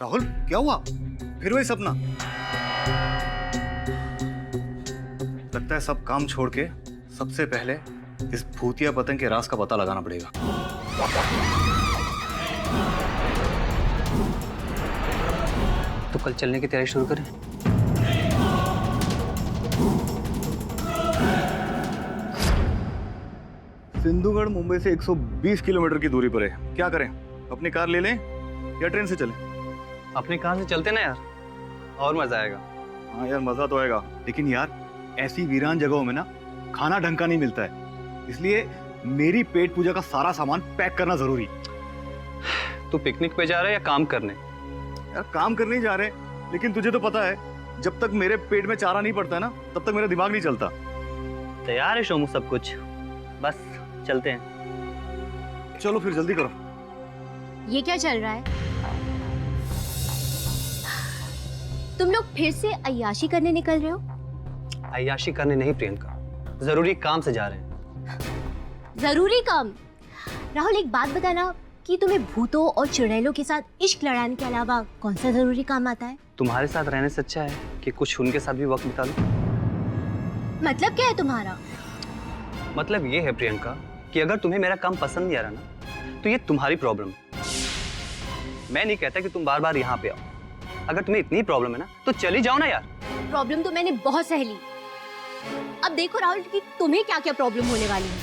राहुल क्या हुआ? फिर वही सपना? लगता है सब काम छोड़ के सबसे पहले इस भूतिया पतंग के राज का पता लगाना पड़ेगा। तो कल चलने की तैयारी शुरू करें। सिंधुगढ़ मुंबई से 120 किलोमीटर की दूरी पर है। क्या करें? अपनी कार ले लें या ट्रेन से चलें? अपनी कार से चलते ना यार, और मजा आएगा। हाँ यार मजा तो आएगा, लेकिन यार ऐसी वीरान जगहों में ना खाना ढंग का नहीं मिलता है, इसलिए मेरी पेट पूजा का सारा सामान पैक करना जरूरी। तू पिकनिक पे जा रहा है या काम करने? यार काम करने ही जा रहे हैं, लेकिन तुझे तो पता है जब तक मेरे पेट में चारा नहीं पड़ता है ना तब तक मेरा दिमाग नहीं चलता। तैयार है शोमू सब कुछ, बस चलते हैं। चलो फिर जल्दी करो। ये क्या चल रहा है? तुम लोग फिर से अय्याशी करने निकल रहे हो? अय्याशी करने नहीं प्रियंका, जरूरी काम से जा रहे हैं। जरूरी काम? राहुल एक बात बताना कि तुम्हें भूतों और चुड़ैलों के साथ इश्क लड़ाने के अलावा कौन सा जरूरी काम आता है? तुम्हारे साथ रहने से अच्छा है कि कुछ उनके साथ भी वक्त बिता लो। मतलब क्या है तुम्हारा? मतलब ये है प्रियंका कि अगर तुम्हें मेरा काम पसंद नहीं आ रहा ना तो ये तुम्हारी प्रॉब्लम है। मैं नहीं कहता कि तुम बार बार यहाँ पे आओ। अगर तुम्हें इतनी प्रॉब्लम है ना तो चली जाओ ना यार। प्रॉब्लम तो मैंने बहुत सह ली। अब देखो राहुल कि तुम्हें क्या क्या प्रॉब्लम होने वाली है।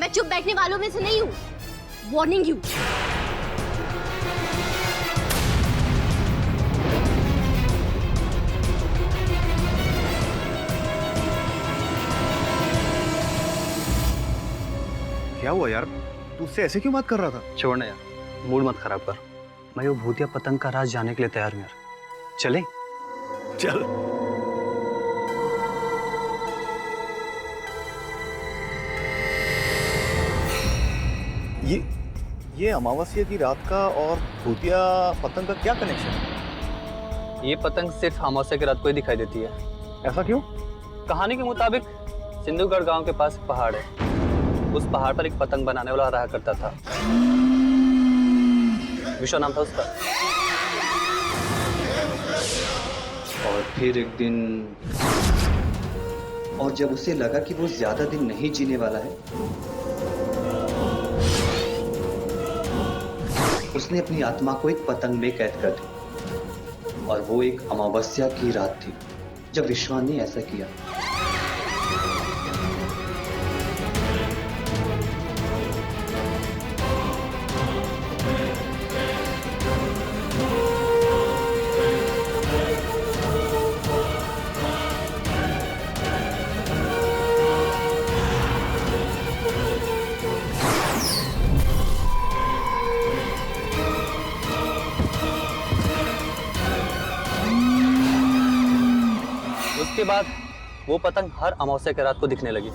मैं चुप बैठने वालों में से नहीं हूँ। Warning you. क्या हुआ यार? तू उससे ऐसे क्यों बात कर रहा था? छोड़ना यार, मूड मत खराब कर। मैं वो भूतिया पतंग का राज जानने के लिए तैयार हूँ यार। चले? चल। ये अमावस्या की रात का और भूतिया पतंग का क्या कनेक्शन है? ये पतंग सिर्फ अमावस्या की रात को ही दिखाई देती है। ऐसा क्यों? कहानी के मुताबिक सिंधुगढ़ गांव के पास एक पहाड़ है। उस पहाड़ पर एक पतंग बनाने वाला रहा करता था। विश्व नाम था उसका। और फिर एक दिन, और जब उसे लगा कि वो ज्यादा दिन नहीं जीने वाला है, उसने अपनी आत्मा को एक पतंग में कैद कर दिया। और वो एक अमावस्या की रात थी जब विश्वा ने ऐसा किया। उसके बाद वो पतंग हर अमावस्या की रात को दिखने लगी।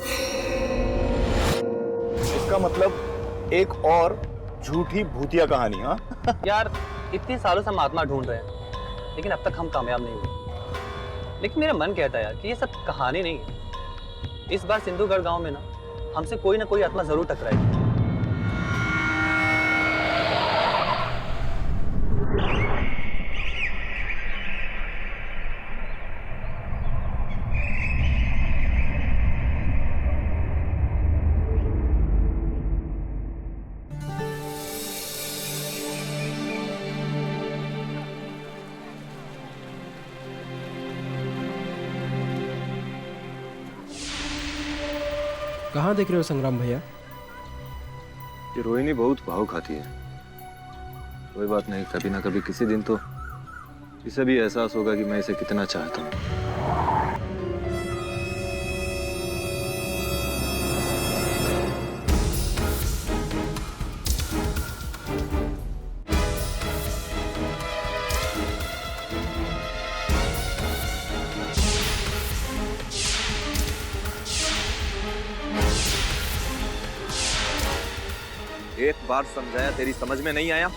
इसका मतलब एक और झूठी भूतिया कहानी। हाँ यार इतने सालों से हम आत्मा ढूंढ रहे हैं, लेकिन अब तक हम कामयाब नहीं हुए। लेकिन मेरा मन कहता है यार कि ये सब कहानी नहीं है। इस बार सिंधुगढ़ गांव में ना हमसे कोई ना कोई आत्मा जरूर टकराएगी। कहाँ देख रहे हो संग्राम भैया? ये रोहिणी बहुत भाव खाती है। कोई बात नहीं, कभी ना कभी किसी दिन तो इसे भी एहसास होगा कि मैं इसे कितना चाहता हूँ। एक बार समझाया, तेरी समझ में नहीं आया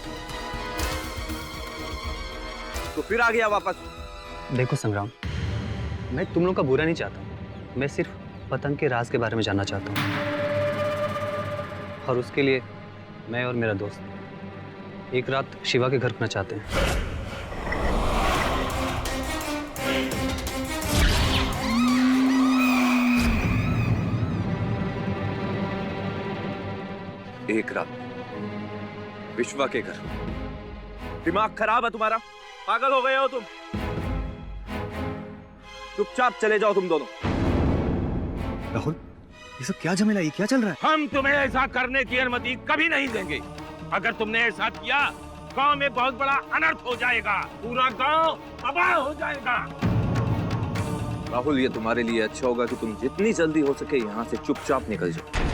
तो फिर आ गया वापस। देखो संग्राम, मैं तुम लोग का बुरा नहीं चाहता। मैं सिर्फ पतंग के राज के बारे में जानना चाहता हूँ, और उसके लिए मैं और मेरा दोस्त एक रात शिवा के घर रुकना चाहते हैं। एक रात विश्वा के घर? दिमाग खराब है तुम्हारा? पागल हो गए हो तुम? चुपचाप चले जाओ तुम दोनों। राहुल, ये सब क्या झमेला, ये क्या चल रहा है? हम तुम्हें ऐसा करने की अनुमति कभी नहीं देंगे। अगर तुमने ऐसा किया, गांव में बहुत बड़ा अनर्थ हो जाएगा, पूरा गांव तबाह हो जाएगा। राहुल, ये तुम्हारे लिए अच्छा होगा कि तुम जितनी जल्दी हो सके यहाँ से चुपचाप निकल जाओ।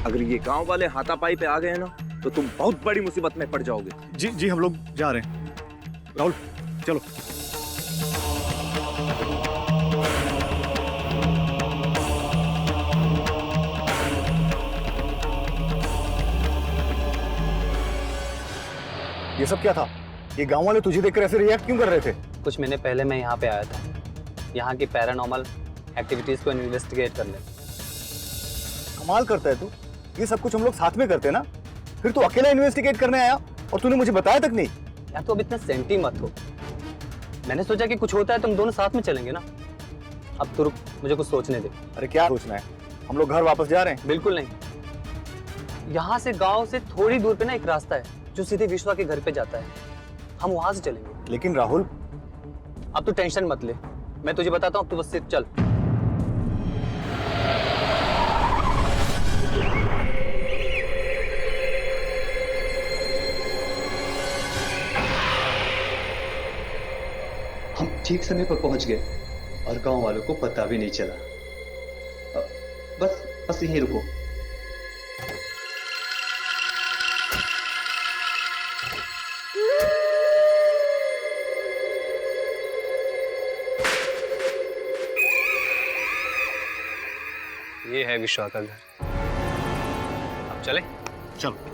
अगर ये गांव वाले हाथापाई पे आ गए ना, तो तुम बहुत बड़ी मुसीबत में पड़ जाओगे। जी जी, हम लोग जा रहे हैं। राहुल चलो। ये सब क्या था? ये गांव वाले तुझे देखकर ऐसे रिएक्ट क्यों कर रहे थे? कुछ महीने पहले मैं यहाँ पे आया था, यहाँ की पैरानॉर्मल एक्टिविटीज को इन्वेस्टिगेट करने। कमाल करता है तू। ये सब कुछ हम लोग साथ में करते हैं ना, फिर तू अकेला इन्वेस्टिगेट करने आया और तूने मुझे बताया तक नहीं। यार तो अब इतना सेंटी मत हो। मैंने सोचा कि कुछ होता है तुम दोनों साथ में चलेंगे ना। अब तो रुक, मुझे कुछ सोचने दे। अरे क्या सोचना है? हम लोग घर वापस जा रहे हैं। बिल्कुल नहीं। यहाँ से गांव से थोड़ी दूर पे ना एक रास्ता है जो सीधे विश्वा के घर पे जाता है। हम वहां से चलेंगे। लेकिन राहुल, अब तू टेंशन मत ले, मैं तुझे बताता हूँ, तू बस सिर्फ चल। हम ठीक समय पर पहुंच गए और गांव वालों को पता भी नहीं चला। बस यहीं रुको। ये है विश्वा का घर। अब चले? चलो।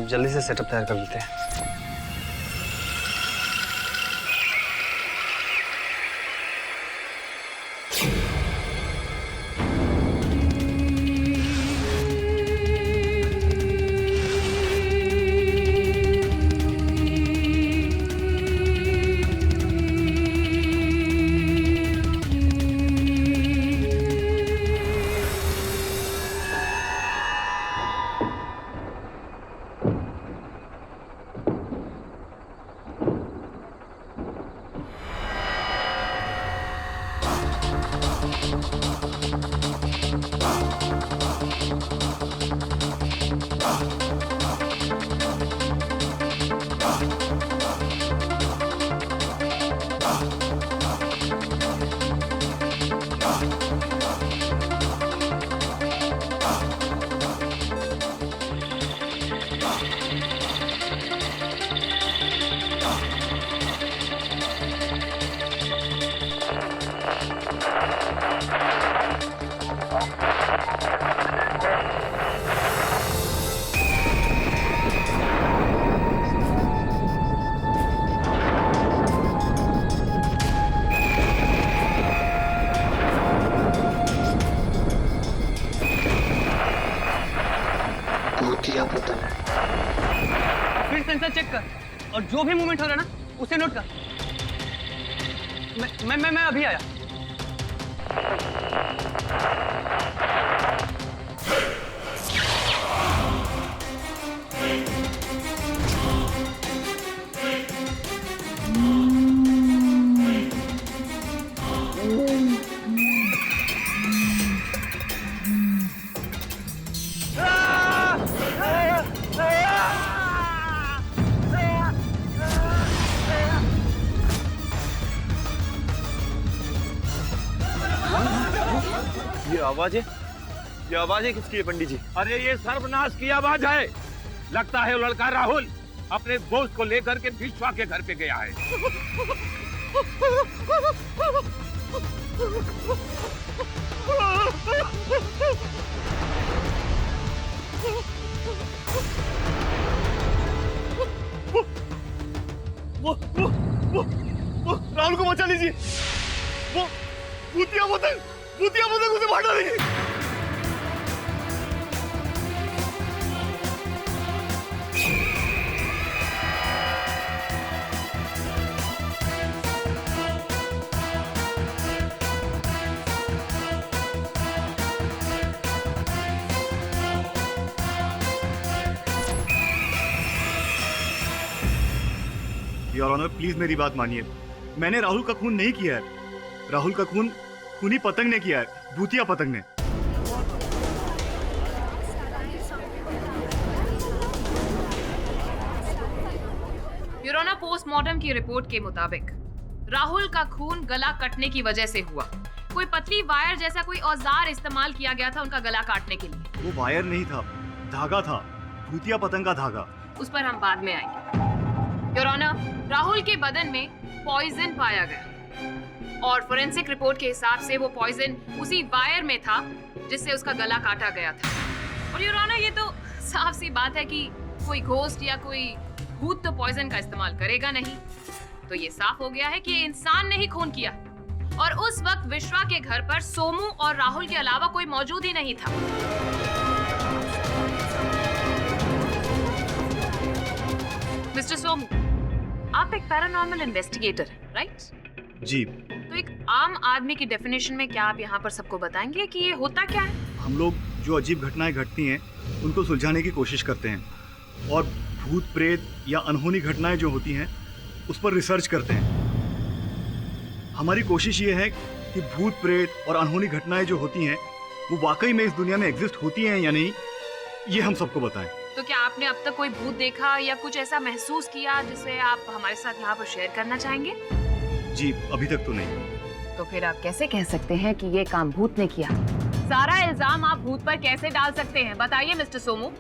जल्दी से सेटअप तैयार कर लेते हैं। क्या पता? फिर सेंसर चेक कर और जो भी मूवमेंट हो रहा है ना उसे नोट कर। मैं अभी आया। ये आवाजें किसकी है पंडित जी? अरे ये सर्वनाश की आवाज है। लगता है वो लड़का राहुल अपने दोस्त को लेकर के विश्वा के घर पे गया है। वो राहुल को बचा लीजिए। वो भूतिया पतंग उसे मार डालेगी। योर ऑनर, प्लीज मेरी बात मानिए। मैंने राहुल का खून नहीं किया है। राहुल का खून खूनी पतंग ने किया है, भूतिया पतंग ने। योर ऑनर, पोस्टमार्टम की रिपोर्ट के मुताबिक राहुल का खून गला कटने की वजह से हुआ। कोई पतली वायर जैसा कोई औजार इस्तेमाल किया गया था उनका गला काटने के लिए। वो वायर नहीं था, धागा था, भूतिया पतंग का धागा। उस पर हम बाद में आएंगे। योर ऑनर, राहुल के बदन में पॉइजन पाया गया और फोरेंसिक रिपोर्ट के हिसाब से वो पॉइजन उसी वायर में था जिससे उसका गला काटा गया था। और योर ऑनर, ये तो साफ सी बात है कि कोई घोस्ट या कोई भूत तो पॉइजन का इस्तेमाल करेगा नहीं। तो ये साफ हो गया है कि ये इंसान ने ही खून किया और उस वक्त विश्वा के घर पर सोमू और राहुल के अलावा कोई मौजूद ही नहीं था। मिस्टर सोमू, आप एक पैरानॉर्मल इन्वेस्टिगेटर हैं, राइट? जी। तो एक आम आदमी की डेफिनेशन में क्या आप यहाँ पर सबको बताएंगे कि ये होता क्या है? हम लोग जो अजीब घटनाएं घटती हैं उनको सुलझाने की कोशिश करते हैं और भूत प्रेत या अनहोनी घटनाएं जो होती हैं उस पर रिसर्च करते हैं। हमारी कोशिश ये है कि भूत प्रेत और अनहोनी घटनाएं जो होती हैं वो वाकई में इस दुनिया में एग्जिस्ट होती हैं या नहीं, ये हम सबको बताएं। तो क्या आपने अब तक कोई भूत देखा या कुछ ऐसा महसूस किया जिसे आप हमारे साथ यहाँ पर शेयर करना चाहेंगे? जी, अभी तक तो नहीं। तो फिर आप कैसे कह सकते हैं कि ये काम भूत ने किया? सारा इल्जाम आप भूत पर कैसे डाल सकते हैं? बताइए मिस्टर सोमू।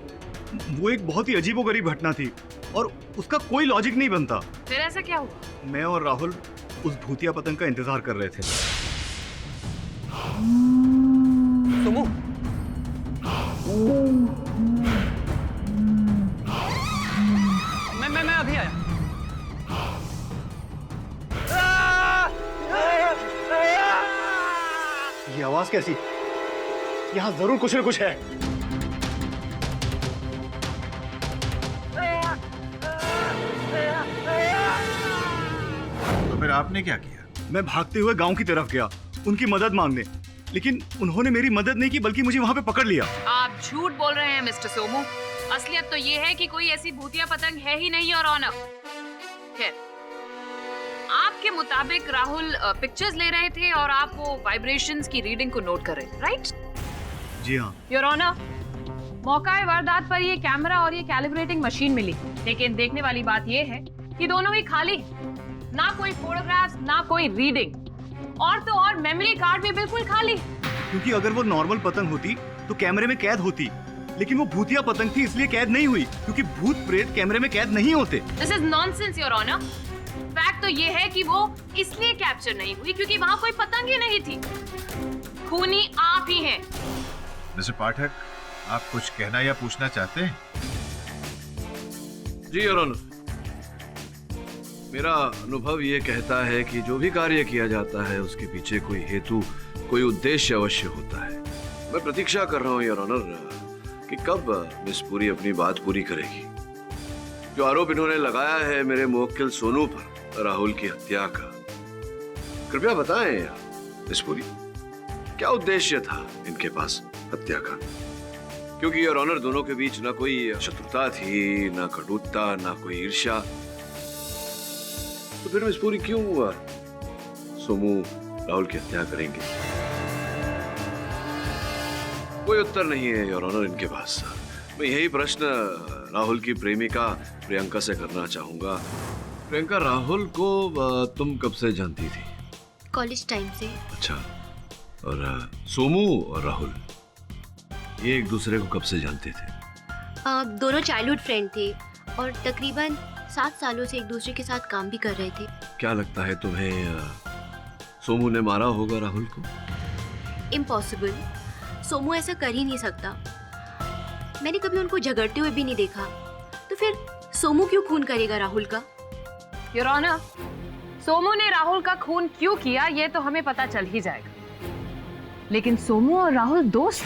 वो एक बहुत ही अजीबोगरीब घटना थी और उसका कोई लॉजिक नहीं बनता। फिर ऐसा क्या हुआ? मैं और राहुल उस भूतिया पतंग का इंतजार कर रहे थे। सुमू, मैं अभी आया। ये आवाज कैसी? यहाँ जरूर कुछ न कुछ है। तो फिर आपने क्या किया? मैं भागते हुए गांव की तरफ गया उनकी मदद मांगने, लेकिन उन्होंने मेरी मदद नहीं की बल्कि मुझे वहां पे पकड़ लिया। आप झूठ बोल रहे हैं मिस्टर सोमू। असलियत तो ये है कि कोई ऐसी भूतिया पतंग है ही नहीं और ऑनर। खैर, आपके मुताबिक राहुल पिक्चर्स ले रहे थे और आप वो वाइब्रेशंस की रीडिंग को नोट कर रहे थे, राइट? जी हाँ। योर ऑनर, मौका वारदात पर ये कैमरा और ये कैलिब्रेटिंग मशीन मिली, लेकिन देखने वाली बात ये है कि दोनों ही खाली, ना कोई फोटोग्राफ्स ना कोई रीडिंग, और तो और मेमोरी कार्ड भी बिल्कुल खाली। क्योंकि अगर वो नॉर्मल पतंग होती तो कैमरे में कैद होती, लेकिन वो भूतिया पतंग थी इसलिए कैद नहीं हुई, क्योंकि भूत प्रेत कैमरे में कैद नहीं होते। This is nonsense your honour. Fact तो ये है कि वो इसलिए कैप्चर नहीं हुई क्योंकि वहाँ कोई पतंग ही नहीं थी। खूनी आप ही हैं। मिस्टर पाठक, आप कुछ कहना या पूछना चाहते हैं? जी योर ऑनर, मेरा अनुभव ये कहता है कि जो भी कार्य किया जाता है उसके पीछे कोई हेतु, कोई उद्देश्य अवश्य होता है। मैं प्रतीक्षा कर रहा हूँ योर ऑनर कि कब मिस पुरी अपनी बात पूरी करेगी। जो आरोप इन्होंने लगाया है मेरे मुवक्किल सोनू पर राहुल की हत्या का, कृपया बताएं मिस पुरी, क्या उद्देश्य था इनके पास हत्या का? क्योंकि योर ऑनर दोनों के बीच ना कोई शत्रुता थी, ना कटुता, ना कोई ईर्ष्या। तो फिर मिस पुरी क्यों हुआ सोमू राहुल की हत्या करेंगे? कोई उत्तर नहीं है योर ऑनर इनके पास। मैं यही प्रश्न राहुल की प्रेमिका प्रियंका से करना चाहूंगा। प्रियंका, राहुल को तुम कब से जानती थी? कॉलेज टाइम से। अच्छा, और सोमू और राहुल ये एक दूसरे को कब से जानते थे? दोनों चाइल्डहुड फ्रेंड थे और तकरीबन 7 सालों से एक दूसरे के साथ काम भी कर रहे थे। क्या लगता है तुम्हें सोमू ने मारा होगा राहुल को? इम्पॉसिबल, सोमू ऐसा कर ही नहीं सकता। मैंने कभी उनको झगड़ते हुए भी नहीं देखा, तो फिर सोमू क्यों खून करेगा राहुल का? योर ऑनर, सोमू ने राहुल का खून क्यों किया ये तो हमें पता चल ही जाएगा, लेकिन सोमू और राहुल दोस्त?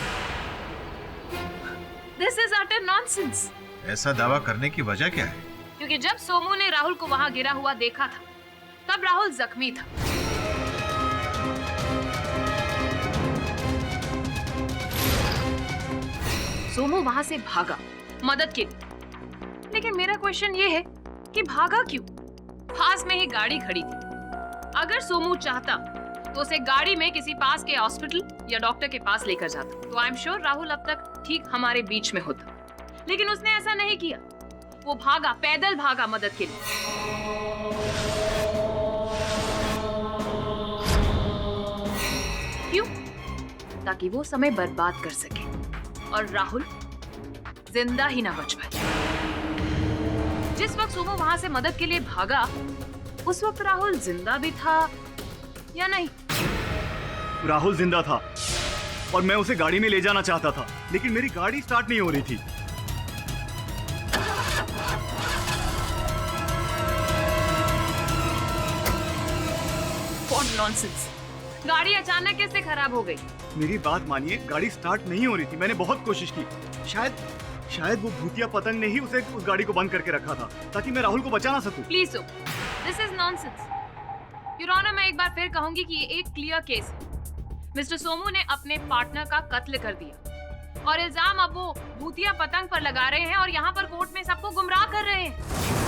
This is utter nonsense. ऐसा दावा करने की वजह क्या है? क्योंकि जब सोमू ने राहुल को वहां गिरा हुआ देखा था, तब राहुल जख्मी था। सोमू वहां से भागा मदद के लिए, लेकिन मेरा क्वेश्चन ये है कि भागा क्यों? पास में ही गाड़ी खड़ी थी। अगर सोमू चाहता तो उसे गाड़ी में किसी पास के हॉस्पिटल या डॉक्टर के पास लेकर जाता, तो आई एम श्योर राहुल अब तक ठीक हमारे बीच में होता। लेकिन उसने ऐसा नहीं किया, वो भागा, पैदल भागा मदद के लिए। क्यों? ताकि वो समय बर्बाद कर सके और राहुल जिंदा ही ना बच पाए। जिस वक्त सोमू वहां से मदद के लिए भागा, उस वक्त राहुल जिंदा भी था या नहीं? राहुल जिंदा था और मैं उसे गाड़ी में ले जाना चाहता था, लेकिन मेरी गाड़ी स्टार्ट नहीं हो रही थी। What nonsense! गाड़ी अचानक कैसे खराब हो गई? मेरी बात मानिए, गाड़ी स्टार्ट नहीं हो रही थी। मैंने बहुत कोशिश की। शायद वो भूतिया पतंग ने ही उस गाड़ी को बंद करके रखा था ताकि मैं राहुल को बचा ना सकूं। Please this is nonsense. Your honour, मैं एक बार फिर कहूंगी कि ये एक क्लियर केस है। मिस्टर सोमू ने अपने पार्टनर का कत्ल कर दिया और इल्जाम अब वो भूतिया पतंग पर लगा रहे हैं और यहाँ पर कोर्ट में सबको गुमराह कर रहे हैं।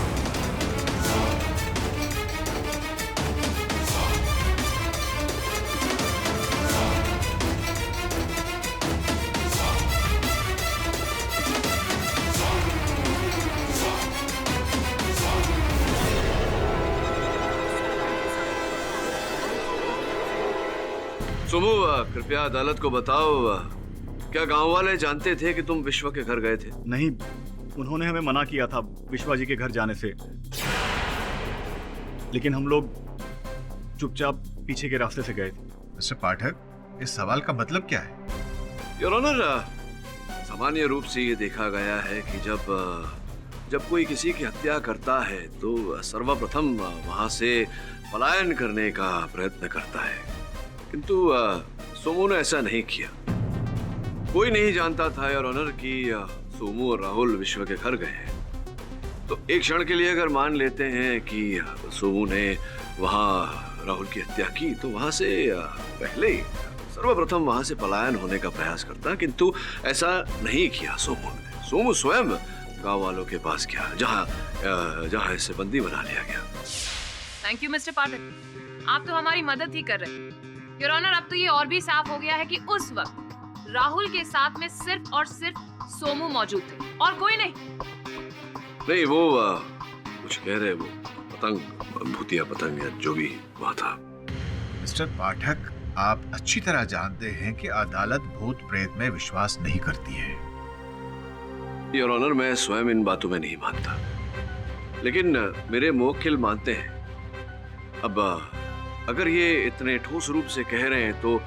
सोमू, कृपया अदालत को बताओ, क्या गांव वाले जानते थे कि तुम विश्वा के घर गए थे? नहीं, उन्होंने हमें मना किया था विश्वा जी के घर जाने से, लेकिन हम लोग चुपचाप पीछे के रास्ते से गए थे। मिस्टर पाठक, इस सवाल का मतलब क्या है? योर ऑनर, सामान्य रूप से ये देखा गया है कि जब कोई किसी की हत्या करता है तो सर्वप्रथम वहां से पलायन करने का प्रयत्न करता है, किंतु सोमू ने ऐसा नहीं किया। कोई नहीं जानता था योर ऑनर कि सोमू और राहुल विश्व के घर गए हैं। तो एक क्षण के लिए अगर मान लेते हैं कि सोमू ने वहां राहुल की हत्या की, तो वहां से पहले ही सर्वप्रथम वहां से पलायन होने का प्रयास करता, किंतु ऐसा नहीं किया सोमू ने। सोमू स्वयं गांव वालों के पास गया, जहां इसे बंदी बना लिया गया। थैंक यू मिस्टर पाठक, आप तो हमारी मदद ही कर रहे हैं। योर ऑनर, अब तो ये और भी साफ हो गया है कि उस वक्त राहुल के साथ में सिर्फ और सिर्फ सोमू मौजूद थे और कोई नहीं। नहीं, वो कुछ कह रहे, वो पतंग, भूतिया पतंग या जो भी वहां था। मिस्टर पाठक, आप अच्छी तरह जानते हैं कि अदालत भूत प्रेत में विश्वास नहीं करती है। योर ऑनर, मैं स्वयं इन बातों में नहीं मानता, लेकिन मेरे मुवक्किल मानते हैं। अब अगर ये इतने ठोस रूप से कह रहे हैं तो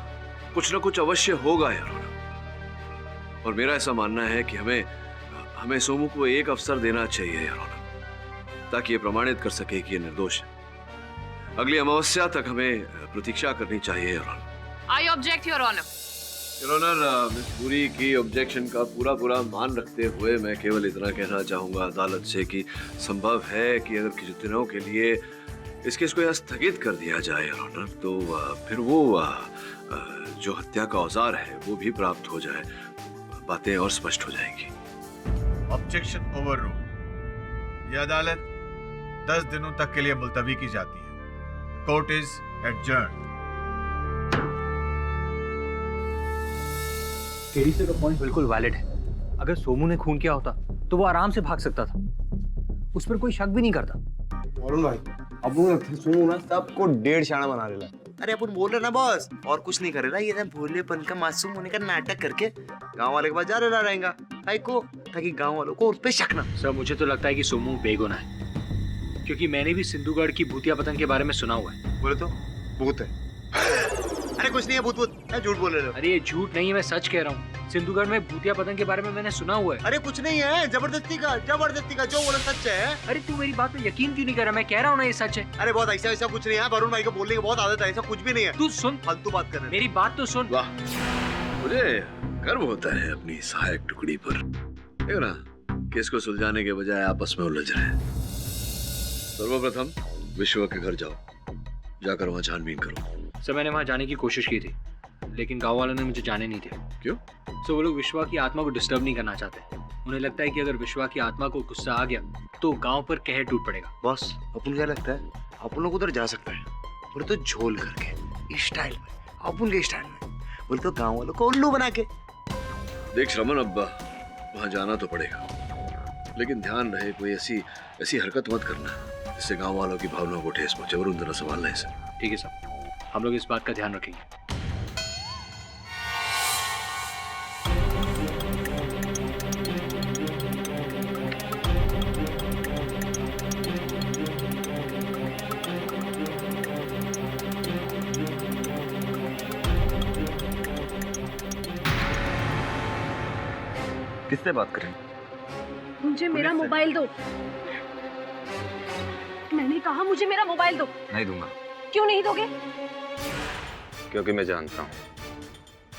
कुछ ना कुछ अवश्य होगा योर ऑनर। और मेरा ऐसा मानना है कि हमें सोमू को एक अवसर देना चाहिए योर ऑनर, ताकि ये प्रमाणित कर सके कि ये निर्दोष है। अगली अमावस्या तक हमें प्रतीक्षा करनी चाहिए your honour. I object your honour. Your honour, miss Puri की ऑब्जेक्शन का पूरा मान रखते हुए मैं केवल इतना कहना चाहूंगा अदालत से कि संभव है कि अगर कुछ दिनों के लिए इस केस को यहाँ स्थगित कर दिया जाए योर ऑनर, तो फिर वो जो हत्या का औजार है वो भी प्राप्त हो जाए, बातें और स्पष्ट हो जाएंगी। Objection over rule. यह अदालत 10 दिनों तक के लिए मुलतवी की जाती है। Court is adjourn. केडी से का पॉइंट बिल्कुल वैलिड है। अगर सोमू ने खून किया होता तो वो आराम से भाग सकता था, उस पर कोई शक भी नहीं करता। वरुण भाई, अब सोमू ना सबको 1.5 शाणा बना रहा है। अरे अपन बोल रहे ना बॉस, और कुछ नहीं करेगा ये ना, भोलेपन का मासूम होने का नाटक करके गांव वाले के पास जा रहा रहेगा को, ताकि गांव वालों को उस पे शक ना। सर मुझे तो लगता है कि सोमू बेगुनाह है, क्योंकि मैंने भी सिंधुगढ़ की भूतिया पतंग के बारे में सुना हुआ है। बोले तो भूत है। अरे कुछ नहीं है, भूत झूठ बोल रहे हो। अरे ये झूठ नहीं है, मैं सच कह रहा हूँ। सिंधुगढ़ में भूतिया पतंग के बारे में मैंने सुना हुआ है। अरे कुछ नहीं है, जबरदस्ती का जो बोला सच है। अरे तू मेरी बात पे यकीन क्यों नहीं कर रहा? मैं कह रहा हूँ ना ये सच है। अरे बहुत ऐसा कुछ नहीं है, वरुण भाई को बोलने की बहुत आदत है, ऐसा कुछ भी नहीं है। तू सुन, फालतू बात कर रहे। मेरी बात तो सुन। वाह, मुझे गर्व होता है अपनी सहायक टुकड़ी पर। देखो ना, केस को सुलझाने के बजाय आपस में उलझ रहे हैं। सर्वप्रथम विश्वा के घर जाओ, जाकर वहां छानबीन करो। सर मैंने वहां जाने की कोशिश की थी, लेकिन गांव वालों ने मुझे जाने नहीं दिया। क्यों? सो वो लोग विश्वा की आत्मा को डिस्टर्ब नहीं करना चाहते। उन्हें लगता है कि अगर विश्वा की आत्मा को गुस्सा आ गया तो गांव पर कहर टूट पड़ेगा। बॉस, अपन क्या लगता है अपन लोग उधर जा सकता है, बोले तो झोल करके इस स्टाइल में, अपन के स्टाइल में, बोले तो गांव वालों को उल्लू बना के। देख श्रमण अब्बा, वहां जाना तो पड़ेगा, लेकिन ध्यान रहे कोई ऐसी हरकत मत करना जिससे गांव वालों की भावनाओं को ठेस पहुंचे। और जरा संभालना है इसे। ठीक है साहब, हम लोग इस बात का ध्यान रखेंगे। किससे बात करें? मुझे मेरा मोबाइल दो। मैंने कहा मुझे मेरा मोबाइल दो। नहीं दूंगा। क्यों नहीं दोगे? क्योंकि मैं जानता हूँ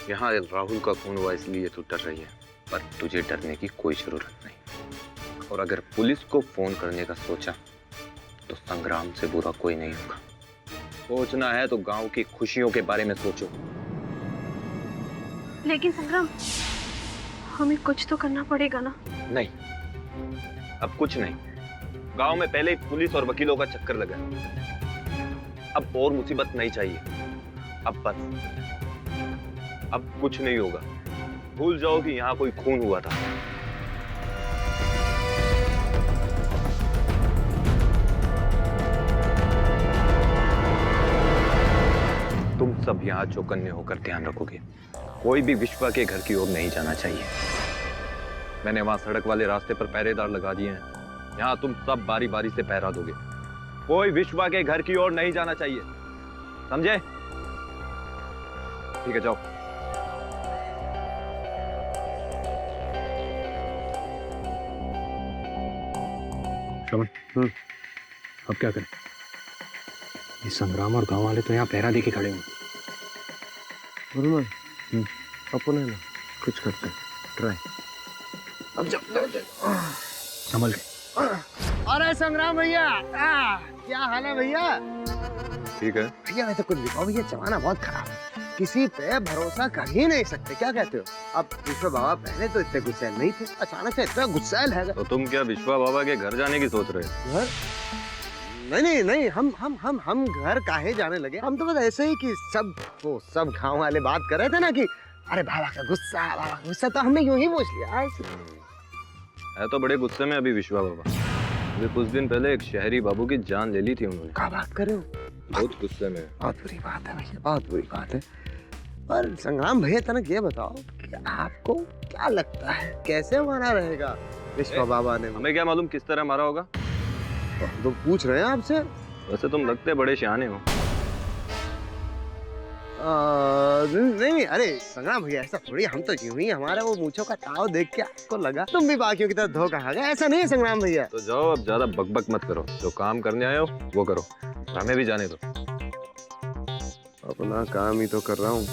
यहाँ राहुल का खून हुआ इसलिए तू डर रही है, पर तुझे डरने की कोई जरूरत नहीं। और अगर पुलिस को फोन करने का सोचा तो संग्राम से बुरा कोई नहीं होगा। सोचना है तो गांव की खुशियों के बारे में सोचो। लेकिन संग्राम, हमें कुछ तो करना पड़ेगा ना। नहीं, अब कुछ नहीं। गांव में पहले ही पुलिस और वकीलों का चक्कर लगा। अब और मुसीबत नहीं चाहिए। अब बस, अब कुछ नहीं होगा। भूल जाओ कि यहाँ कोई खून हुआ था। तुम सब यहाँ चौकन्ने होकर ध्यान रखोगे। कोई भी विश्वा के घर की ओर नहीं जाना चाहिए। मैंने वहां सड़क वाले रास्ते पर पहरेदार लगा दिए हैं। यहाँ तुम सब बारी बारी से पहरा दोगे। कोई विश्वा के घर की ओर नहीं जाना चाहिए, समझे? ठीक है, जाओ। श्रवण, अब क्या करें? ये संग्राम और गांव वाले तो यहाँ पहरा देके खड़े हैं। अपन है ना, कुछ करते हैं, ट्राई। अब जब संभल के। अरे संग्राम भैया, क्या हाल है भैया? ठीक है भैया मैं तो कुछ दिखाओ भैया, जमाना बहुत खराब है, किसी पे भरोसा कर ही नहीं सकते। क्या कहते हो? अब विश्वा बाबा पहले तो इतने गुस्सैल नहीं थे, अचानक से इतना गुस्सैल है। तो तुम क्या विश्वा बाबा के घर जाने की सोच रहे हो? घर? नहीं, हम घर काहे जाने लगे? हम तो बस ऐसे ही कि सब गाँव वाले बात कर रहे थे ना कि अरे बाबा का गुस्सा, तो हमने यूं ही पूछ लिया। है तो बड़े गुस्से में अभी विश्वा बाबा। अभी कुछ दिन पहले एक शहरी बाबू की जान ले ली थी उन्होंने। क्या बात कर रहे हो? बहुत गुस्से में। बहुत बुरी बात है भैया, बहुत बुरी बात है। पर संग्राम भैया तनक ये बताओ कि आपको क्या लगता है कैसे मारा रहेगा विश्वा बाबा ने? हमें क्या मालूम किस तरह मारा होगा, तो पूछ रहे हैं आपसे। वैसे तुम लगते बड़े सियाने हो। नहीं, अरे संग्राम भैया ऐसा थोड़ी, हम तो यूं ही, हमारा वो मूंछों का ताव देख के आपको लगा तुम भी बाकियों की तरह धोखा खा गए। ऐसा नहीं है संग्राम भैया। तो जाओ, अब ज्यादा बकबक मत करो। जो काम करने आए हो वो करो, हमें भी जाने दो। अपना काम ही तो कर रहा हूँ।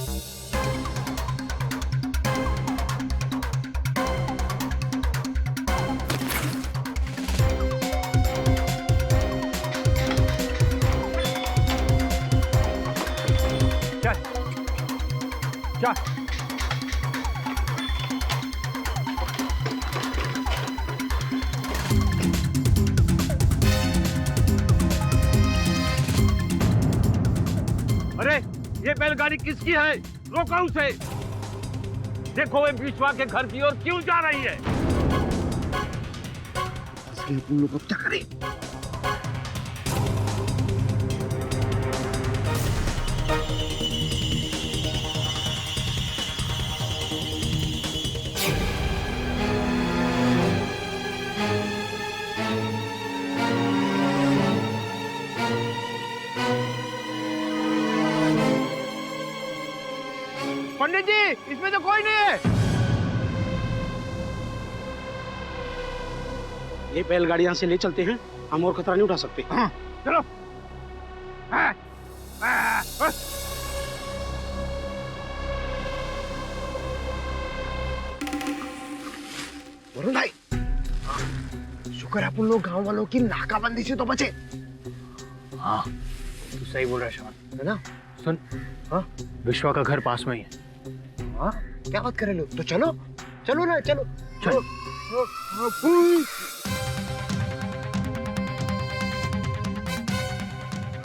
क्या? अरे ये बैलगाड़ी किसकी है? रोको उसे। देखो वो विश्वा के घर की ओर क्यों जा रही है? तुम लोग क्या करें? पंडित जी, इसमें तो कोई नहीं है। ये बैलगाड़ी यहाँ से ले चलते हैं, हम और खतरा नहीं उठा सकते। हाँ, चलो। वरुण भाई, शुक्र है अपन लोग गांव वालों की नाकाबंदी से तो बचे। हाँ तू सही बोल रहा है श्रवण, है ना? सुन, हाँ विश्वा का घर पास में ही है। हाँ, क्या बात कर रहे लोग? तो चलो चलो ना, चलो चल।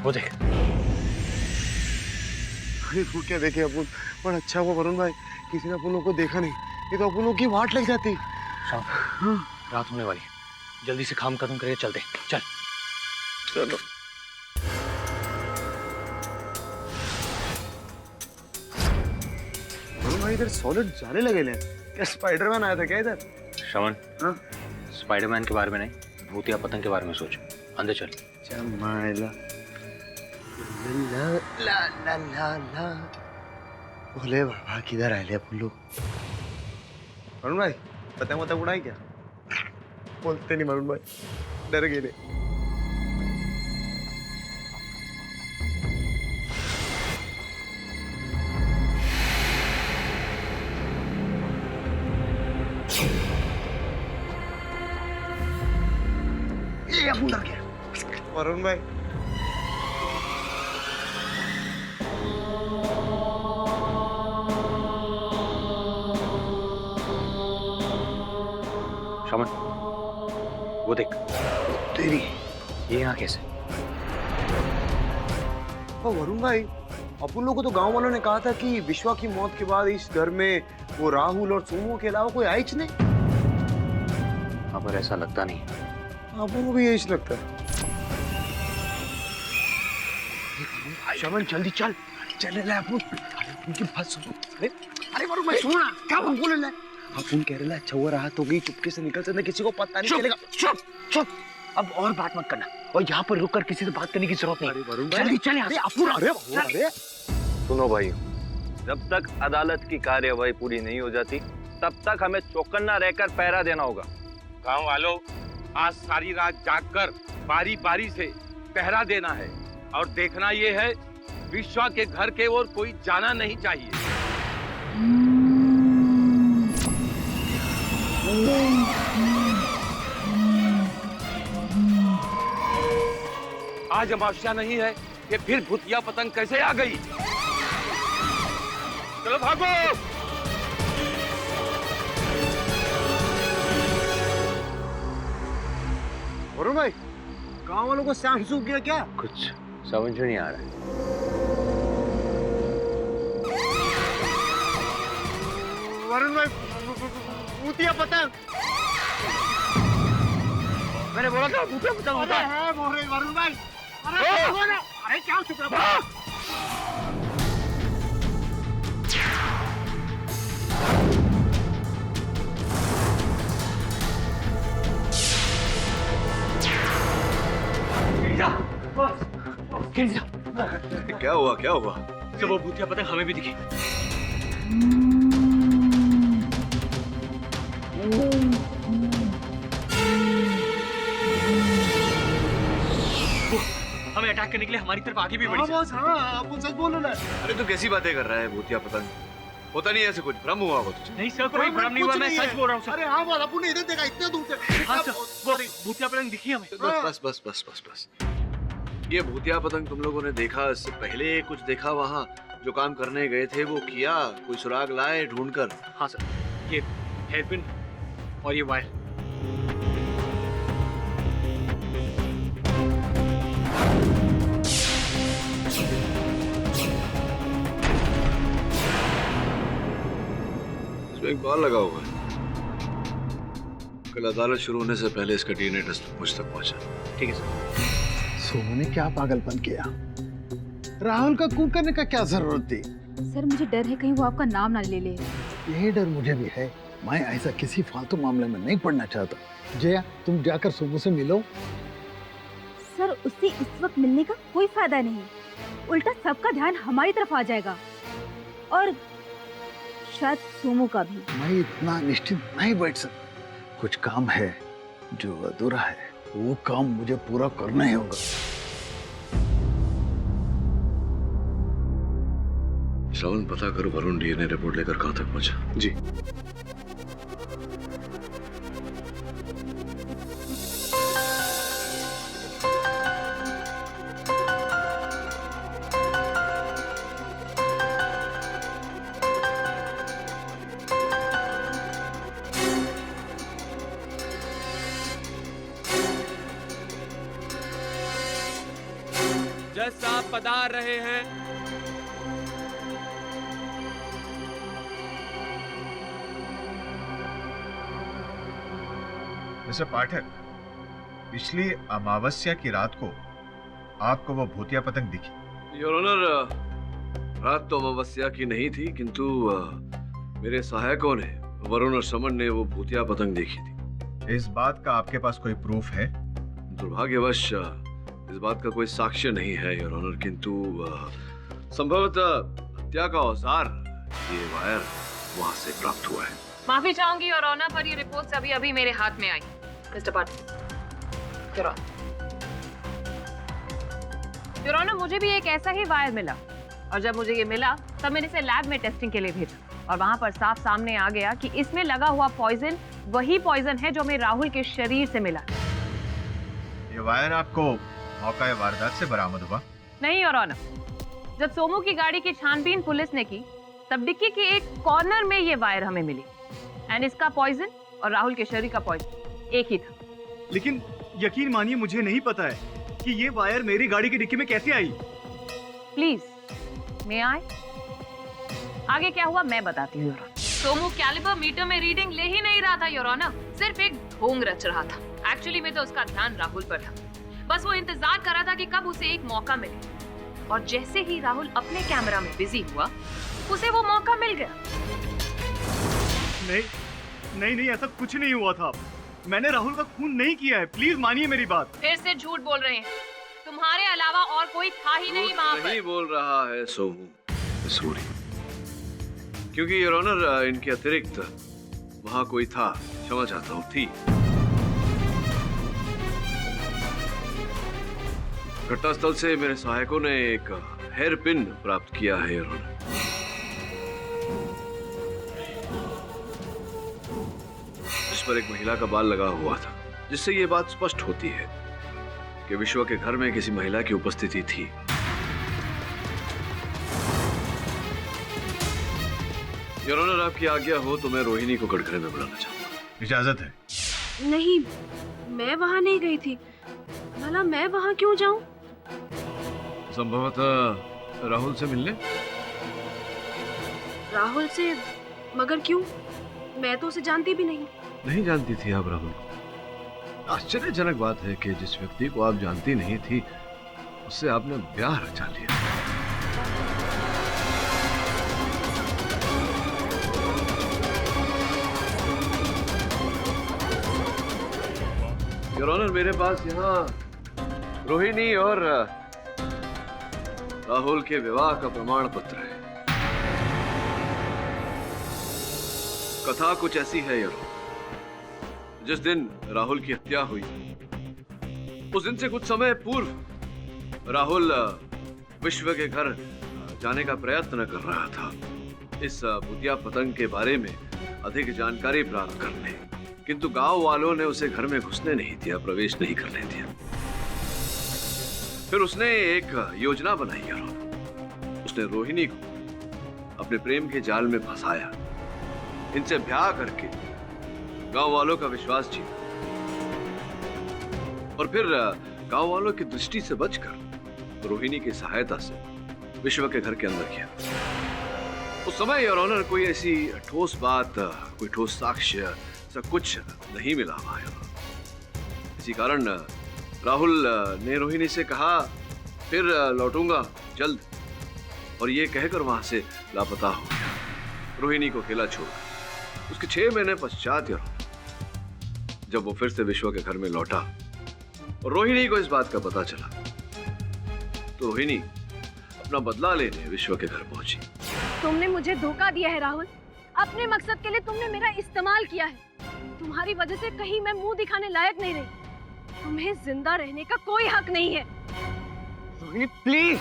वो देख। अरे वो क्या देखे अपन, पर अच्छा हुआ वरुण भाई किसी ने अपन लोग को देखा नहीं, ये तो अपन लोग की वाट लग जाती। शाम, रात होने वाली है, जल्दी से काम खत्म करके चलते। चल चलो। वरुण भाई इधर सॉलिड जाने लगे ले, क्या स्पाइडरमैन आया था क्या इधर? श्रवण, हाँ? स्पाइडरमैन के बारे में नहीं, भूतिया पतंग के बारे में सोच। अंदर चल। चमाइला ला ला ला ला ला। बोले बाबा किधर आए ले अपन लोग? वरुण भाई पतंग वतंग उड़ाई क्या? बोलते नहीं वरुण भाई, डर गए रे। ये अपन डर गया वरुण भाई। श्रवण, वो देख। तेरी ये यहाँ कैसे? वरुण भाई, अपन लोगों को तो गांव वालों ने कहा था कि विश्वा की मौत के बाद इस घर में वो राहुल और सोमू के अलावा कोई आइच नहीं। हाँ पर ऐसा लगता नहीं। अपन को भी यही लगता है। श्रवण जल्दी चल, चल रहा है अपन। उनकी बात सुनो। अरे वरुण भाई सुनो ना, क्या अपन बोल रहे हैं? अपन कह रहे हैं अच्छा हुआ राहत हो गई, चुपके से निकल सकते, किसी को पता नहीं चलेगा। चुप चुप, अब और बात मत करना, और यहाँ पर रुककर किसी से बात करने की जरूरत नहीं। जल्दी चल यहाँ से। अरे सुनो भाई, जब तक अदालत की कार्यवाही पूरी नहीं हो जाती तब तक हमें चौकन्ना रहकर पहरा देना होगा। गांव वालों, आज सारी रात जागकर बारी बारी से पहरा देना है और देखना ये है विश्वा के घर के ओर कोई जाना नहीं चाहिए। आज अमावस्या नहीं है कि फिर भूतिया पतंग कैसे आ गई? चलो भागो। वरुण भाई, गांव वालों को सांप सूख गया क्या? कुछ समझ नहीं आ रहा है। वरुण भाई, भूतिया पतंग। मैंने बोला था भूतिया पतंग होता है। वरुण भाई, अरे क्या चुप रहा? क्या हुआ, क्या हुआ? जब वो भूतिया पतंग हमें भी दिखी। हमें अटैक करने के लिए हमारी तरफ आगे भी बढ़ी। हाँ, आप सच बोलो ना। अरे तू कैसी बातें कर रहा है? भूतिया पतंग होता नहीं, ऐसे कुछ भ्रम हुआ होगा तुझे। नहीं सर, कोई भ्रम नहीं हुआ, मैं सच बोल रहा हूँ सर। अरे हाँ, बोल, अपन ने इधर देखा इतने दूर से। हाँ सर, वो भूतिया पतंग दिखी हमें। बस बस बस बस बस। ये भूतिया पतंग तुम लोगों ने देखा, इससे पहले कुछ देखा? वहाँ जो काम करने गए थे वो किया? कोई सुराग लाए ढूंढकर? हाँ सर, ये हेयरपिन और ये वायर। इसमें एक बाल लगा हुआ है। कल अदालत शुरू होने से पहले इसका डीएनए टेस्ट मुझ तक पहुंचा। ठीक है सर। सोमू ने क्या पागलपन किया? राहुल का खून करने का क्या जरूरत थी? सर मुझे डर है कहीं वो आपका नाम ना ले ले। यही डर मुझे भी है। मैं ऐसा किसी फालतू मामले में नहीं पड़ना चाहता। जया, तुम जाकर सोमू से मिलो। सर उससे इस वक्त मिलने का कोई फायदा नहीं, उल्टा सबका ध्यान हमारी तरफ आ जाएगा। और शायद सोमू का भी। मैं इतना निश्चिंत नहीं बैठ सकता। कुछ काम है जो अधूरा है, वो काम मुझे पूरा करना ही होगा। श्रवण, पता करो वरुण डीएनए रिपोर्ट लेकर कहां तक पहुंचा। जी। जज साहब पधार रहे हैं। मिस्टर पाठक, पिछली अमावस्या की रात को आपको वो भूतिया पतंग दिखी? योर ऑनर, रात तो अमावस्या की नहीं थी, किंतु मेरे सहायकों ने, वरुण और समन ने वो भूतिया पतंग देखी थी। इस बात का आपके पास कोई प्रूफ है? दुर्भाग्यवश इस बात का कोई साक्ष्य नहीं है योर ऑनर, किंतु संभवतः हत्या का औजार, ये वायर वहां से प्राप्त हुआ है। माफी चाहूंगी योर ऑनर, पर ये रिपोर्ट्स अभी अभी मेरे हाथ में आई। मिस्टर पाठक, योर ऑनर, मुझे भी एक ऐसा ही वायर मिला, और जब मुझे ये मिला तब मैंने इसे लैब में टेस्टिंग के लिए भेजा, और वहां पर साफ सामने आ गया कि इसमें लगा हुआ पॉइजन वही पॉइजन है जो हमें राहुल के शरीर से मिला। ये वायर आपको मौका वारदात से बरामद हुआ? नहीं योर ऑनर, जब सोमू की गाड़ी की छानबीन पुलिस ने की तब डिक्की के एक कॉर्नर में ये वायर हमें मिली, एंड इसका पॉइजन और राहुल के शरीर का पॉइजन एक ही था। लेकिन यकीन मानिए, मुझे नहीं पता है कि ये वायर मेरी गाड़ी की डिक्की में कैसे आई। प्लीज मैं आए, आगे क्या हुआ मैं बताती हूँ। सोमू कैलिबर मीटर में रीडिंग ले ही नहीं रहा था योर ऑनर, सिर्फ एक ढोंग रच रहा था। एक्चुअली में तो उसका ध्यान राहुल पर था, बस वो इंतजार कर रहा था कि कब उसे एक मौका मिले, और जैसे ही राहुल अपने कैमरा में बिजी हुआ उसे वो मौका मिल गया। नहीं नहीं नहीं, ऐसा कुछ नहीं हुआ था। मैंने राहुल का खून नहीं किया है, प्लीज मानिए मेरी बात। फिर से झूठ बोल रहे हैं, तुम्हारे अलावा और कोई था ही नहीं वहाँ पर। नहीं बोल रहा है सोमू, सूरी, क्योंकि योर ऑनर इनके अतिरिक्त वहां कोई था, क्षमा चाहता हूँ, थी। घटनास्थल से मेरे सहायकों ने एक हेयर पिन प्राप्त किया है योर ऑनर। जिस पर एक महिला का बाल लगा हुआ था, जिससे ये बात स्पष्ट होती है कि विश्वा के घर में किसी महिला की उपस्थिति थी। योर ऑनर, आपकी आज्ञा हो तो मैं रोहिणी को कटघरे में बुलाना चाहूंगा। इजाजत है? नहीं, मैं वहां नहीं गई थी। भला मैं वहां क्यों जाऊं? संभवतः राहुल से मिलने। राहुल से? मगर क्यों? मैं तो उसे जानती भी नहीं। नहीं जानती थी आप राहुल को? आश्चर्यजनक बात है कि जिस व्यक्ति को आप जानती नहीं थी, उससे आपने ब्याह रचा लिया। योर ऑनर, मेरे पास यहाँ रोहिणी और राहुल के विवाह का प्रमाण पत्र है। कथा कुछ ऐसी है योर ऑनर, जिस दिन राहुल की हत्या हुई, उस दिन से कुछ समय पूर्व राहुल विश्व के घर जाने का प्रयत्न कर रहा था, इस भूतिया पतंग के बारे में अधिक जानकारी प्राप्त करने, किंतु गांव वालों ने उसे घर में घुसने नहीं दिया, प्रवेश नहीं करने दिया। फिर उसने एक योजना बनाई यार, उसने रोहिणी को अपने प्रेम के जाल में फंसाया, इनसे ब्याह करके गांव वालों का विश्वास जीता, और फिर गांव वालों की दृष्टि से बचकर रोहिणी की सहायता से विश्व के घर के अंदर किया। उस समय योर ऑनर कोई ऐसी ठोस बात, कोई ठोस साक्ष्य सब कुछ नहीं मिला वहां। इसी कारण राहुल ने रोहिणी से कहा फिर लौटूंगा जल्द, और ये कहकर वहां से लापता हो गया, रोहिणी को अकेला छोड़। उसके 6 महीने पश्चात जब वो फिर से विश्व के घर में लौटा और रोहिणी को इस बात का पता चला, तो रोहिणी अपना बदला लेने विश्व के घर पहुंची। तुमने मुझे धोखा दिया है राहुल, अपने मकसद के लिए तुमने मेरा इस्तेमाल किया है। तुम्हारी वजह से कहीं मैं मुंह दिखाने लायक नहीं रही। तुम्हें जिंदा रहने का कोई हक नहीं है। रोहिणी प्लीज।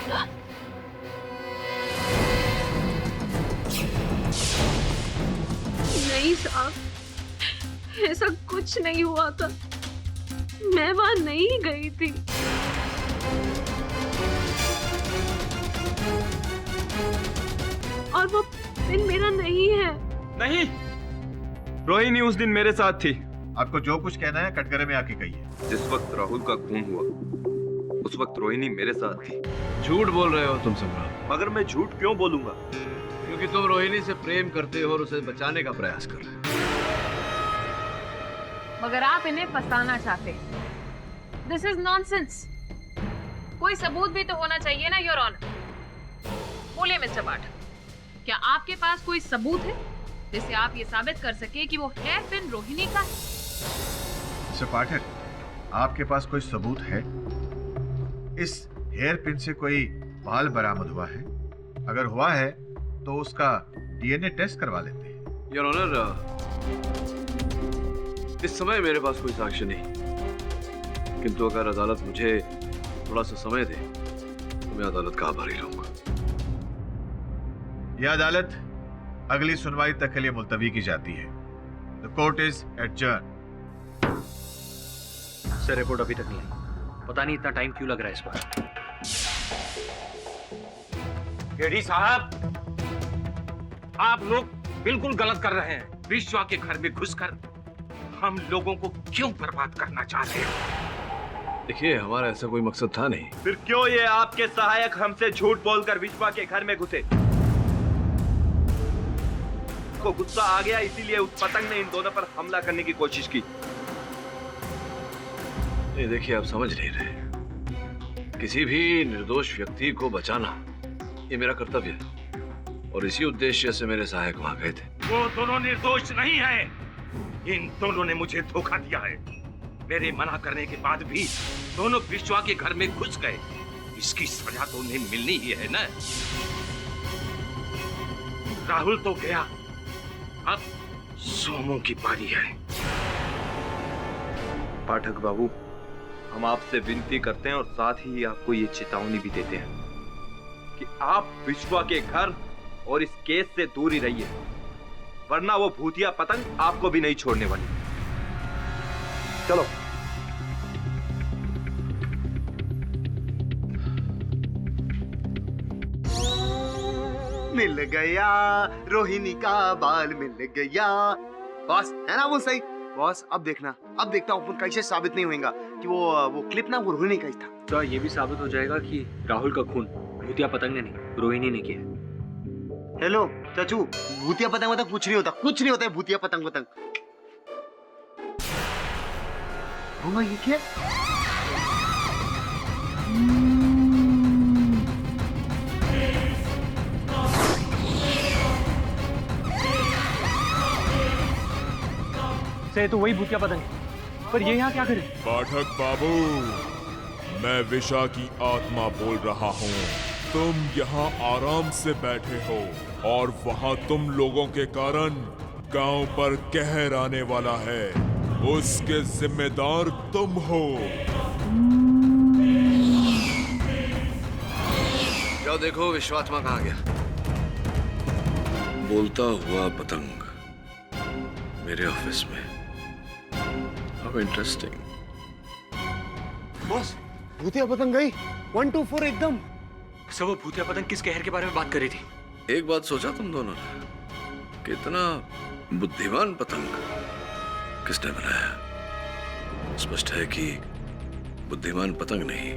नहीं साहब, ऐसा कुछ नहीं हुआ था। मैं वहां नहीं गई थी। और वो दिन मेरा नहीं है। नहीं, रोहिणी उस दिन मेरे साथ थी। आपको जो कुछ कहना है कटघरे में आके कहिए। जिस वक्त राहुल का खून हुआ उस वक्त रोहिणी मेरे साथ थी। झूठ बोल रहे हो तुम सम्राट। मगर मैं झूठ क्यों बोलूंगा? क्योंकि तुम रोहिणी से प्रेम करते हो और उसे बचाने का प्रयास कर रहे हो। मगर आप इन्हें फंसाना चाहते हैं। This is nonsense. कोई सबूत भी तो होना चाहिए ना योर ऑनर। बोलिए मिस्टर पाठक, क्या आपके पास कोई सबूत है जिससे आप ये साबित कर सके कि वो हेयर पिन रोहिणी का है? मिस्टर पाठक, आपके पास कोई सबूत है? इस हेयर पिन से कोई बाल बरामद हुआ है? अगर हुआ है तो उसका डीएनए टेस्ट करवा लेते हैं। योर ऑनर, इस समय मेरे पास कोई साक्ष्य नहीं, किंतु अगर अदालत मुझे थोड़ा सा समय दे तो मैं अदालत का आभारी रहूंगा। यह अदालत अगली सुनवाई तक के लिए मुलतवी की जाती है। The court is adjourn. Sir, report अभी तक नहीं आई। पता नहीं इतना टाइम क्यों लग रहा है इस बार। केडी साहब, आप लोग बिल्कुल गलत कर रहे हैं। विश्वा के घर में घुसकर हम लोगों को क्यों बर्बाद करना चाह रहे हैं? देखिए, हमारा ऐसा कोई मकसद था नहीं। फिर क्यों ये आपके सहायक हमसे झूठ बोलकर विश्वा के घर में घुसे? को गुस्सा आ गया इसीलिए उस पतंग ने इन दोनों पर हमला करने की कोशिश की। ये देखिए, आप समझ नहीं रहे। किसी भी निर्दोष व्यक्ति को बचाना ये मेरा कर्तव्य है और इसी उद्देश्य से मेरे सहायक वहां गए थे। वो दोनों निर्दोष नहीं हैं। इन दोनों ने मुझे धोखा दिया है। मेरे मना करने के बाद भी दोनों विश्वा के घर में घुस गए। इसकी सजा तो उन्हें मिलनी ही है ना। राहुल तो गया, अब सोमू की बारी है। पाठक बाबू, हम आपसे विनती करते हैं और साथ ही आपको ये चेतावनी भी देते हैं कि आप विश्वा के घर और इस केस से दूर ही रहिए, वरना वो भूतिया पतंग आपको भी नहीं छोड़ने वाली। चलो। मिल गया रोहिणी का बाल मिल गया। बॉस है ना वो सही? बॉस अब देखना, अब देखता हूँ कैसे साबित नहीं होगा कि वो क्लिप ना वो रोहिणी का ही था। तो ये भी साबित हो जाएगा कि राहुल का खून भूतिया पतंग ने नहीं, रोहिणी ने किया। हेलो चाचू, भूतिया पतंग मतलब कुछ नहीं होता, कुछ नहीं होता है भूतिया पतंग। होगा ये क्या? से तो वही भूतिया पतंग है, पर ये यहाँ क्या करे? पाठक बाबू, मैं विशा की आत्मा बोल रहा हूँ। तुम यहाँ आराम से बैठे हो और वहाँ तुम लोगों के कारण गांव पर कहर आने वाला है। उसके जिम्मेदार तुम हो। जाओ देखो विश्वात्मा कहाँ गया। बोलता हुआ पतंग मेरे ऑफिस में। How interesting. बॉस, भूतिया पतंग गई 1 2 4 एकदम। सब वो भूतिया पतंग किस कहर के बारे में बात कर रही थी? एक बात सोचा तुम दोनों ने, कितना बुद्धिमान पतंग किसने बनाया? स्पष्ट है कि बुद्धिमान पतंग नहीं,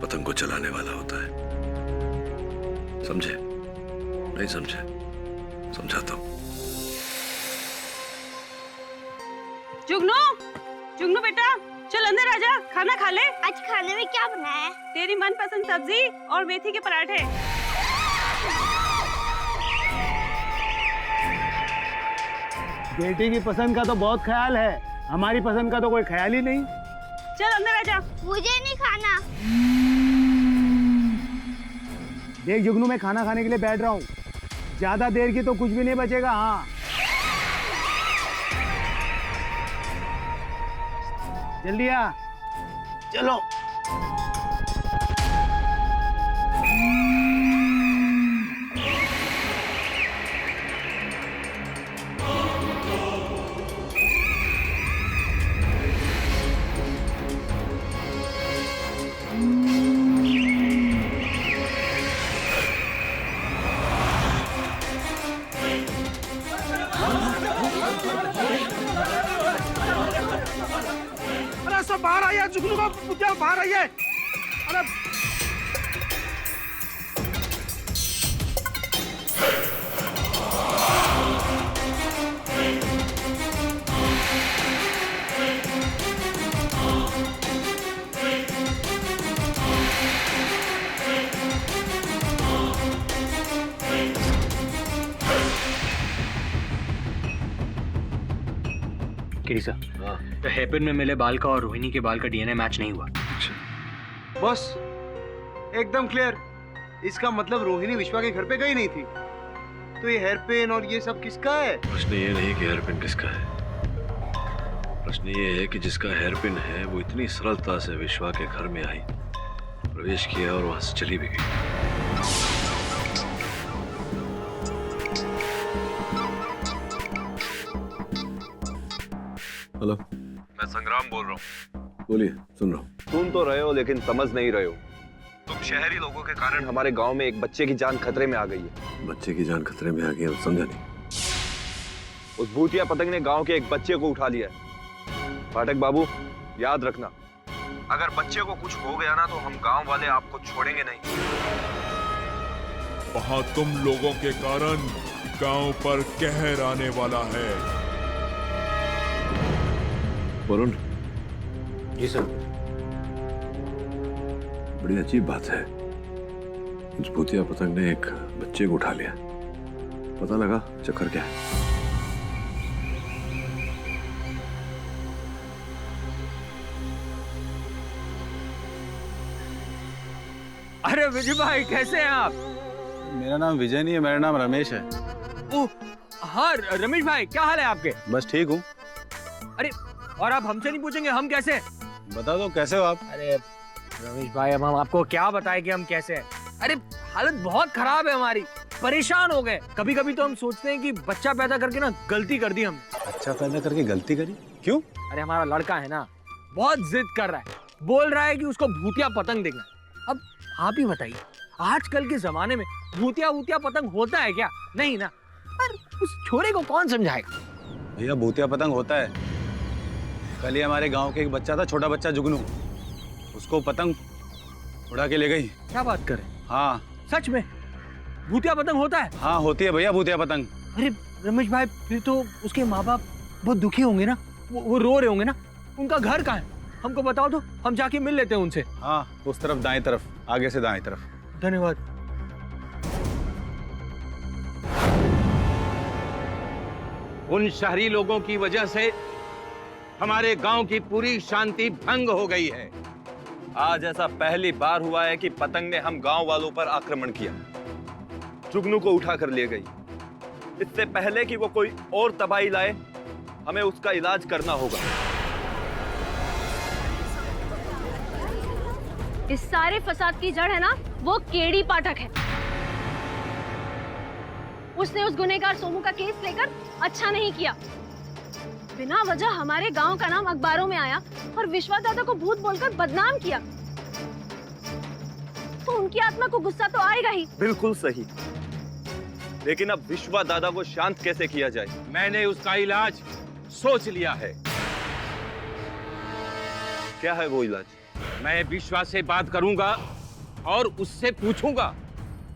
पतंग को चलाने वाला होता है। समझे? नहीं समझे? समझाता हूं। जुगनू, जुगनू बेटा, चल अंदर आजा, खाना खा ले। आज खाने में क्या बनाया है? तेरी मनपसंद सब्जी और मेथी के पराठे। बेटी की पसंद का तो बहुत ख्याल है, हमारी पसंद का तो कोई ख्याल ही नहीं। चल अंदर आजा। मुझे नहीं खाना। देख जुगनू, मैं खाना खाने के लिए बैठ रहा हूँ। ज्यादा देर की तो कुछ भी नहीं बचेगा। हाँ जल्दी आ, चलो। अरे सब बाहर आइए, जुगनू का पुतिया बाहर आइए। अरे किरी सर, तो हेयरपिन में मिले बाल का और रोहिणी के बाल का डीएनए मैच नहीं हुआ। बस एकदम क्लियर। इसका मतलब रोहिणी विश्वा के घर पे गई नहीं थी। तो ये हेयर पिन और ये सब किसका है? प्रश्न ये नहीं कि हेयरपिन किसका है, प्रश्न ये है कि जिसका हेयरपिन है वो इतनी सरलता से विश्वा के घर में आई, प्रवेश किया और वहां से चली भी गई। हेलो, मैं संग्राम बोल रहा हूँ। बोलिए, सुन रहा हूँ। सुन तो रहे हो लेकिन समझ नहीं रहे हो। तुम शहरी लोगों के कारण हमारे गांव में एक बच्चे की जान खतरे में आ गई है। बच्चे की जान खतरे में आ गई है, समझा नहीं। उस भूतिया पतंग ने गांव के एक बच्चे को उठा लिया है। पाठक बाबू, याद रखना, अगर बच्चे को कुछ हो गया ना तो हम गांव वाले आपको छोड़ेंगे नहीं। वहां तुम लोगों के कारण गांव पर कहर आने वाला है। वरुण। जी सर। बड़ी अजीब बात है, उस भूतिया पतंग ने एक बच्चे को उठा लिया। पता लगा चक्कर क्या है? अरे विजय भाई, कैसे हैं आप? मेरा नाम विजय नहीं है, मेरा नाम रमेश है। ओह हाँ रमेश भाई, क्या हाल है आपके? बस ठीक हूँ। अरे और आप हमसे नहीं पूछेंगे हम कैसे? बता दो कैसे हो आप? अरे रमेश भाई, अब हम आपको क्या बताएं कि हम कैसे हैं? अरे हालत बहुत खराब है हमारी, परेशान हो गए। कभी कभी तो हम सोचते हैं कि बच्चा पैदा करके ना गलती कर दी हम। अच्छा पैदा करके गलती करी? क्यों? अरे हमारा लड़का है ना, बहुत जिद कर रहा है, बोल रहा है कि उसको भूतिया पतंग देखना। अब आप ही बताइए, आजकल के जमाने में भूतिया पतंग होता है क्या? नहीं ना। पर उस छोरे को कौन समझाएगा? भैया भूतिया पतंग होता है। कल ही हमारे गांव के एक बच्चा था, छोटा बच्चा जुगनू, उसको पतंग उड़ा के ले गई। क्या बात करें? हाँ सच में भूतिया पतंग होता है? हाँ होती है भैया भूतिया पतंग। अरे रमेश भाई, फिर तो उसके माँ बाप बहुत दुखी होंगे ना, वो रो रहे होंगे ना। उनका घर कहाँ है? हमको बताओ तो हम जाके मिल लेते हैं उनसे। हाँ उस तरफ, दाएं तरफ, आगे से दाएं तरफ। धन्यवाद। उन शहरी लोगों की वजह से हमारे गांव की पूरी शांति भंग हो गई है। आज ऐसा पहली बार हुआ है कि पतंग ने हम गांव वालों पर आक्रमण किया, जुगनू को उठा कर ले गई। इससे पहले कि वो कोई और तबाही लाए, हमें उसका इलाज करना होगा। इस सारे फसाद की जड़ है ना, वो केडी पाठक है। उसने उस गुनहगार सोमू का केस लेकर अच्छा नहीं किया। बिना वजह हमारे गांव का नाम अखबारों में आया और विश्वा दादा को भूत बोलकर बदनाम किया। तो उनकी आत्मा को गुस्सा तो आएगा ही। बिल्कुल सही, लेकिन अब विश्वा दादा को शांत कैसे किया जाए? मैंने उसका इलाज सोच लिया है। क्या है वो इलाज? मैं विश्वा से बात करूंगा और उससे पूछूंगा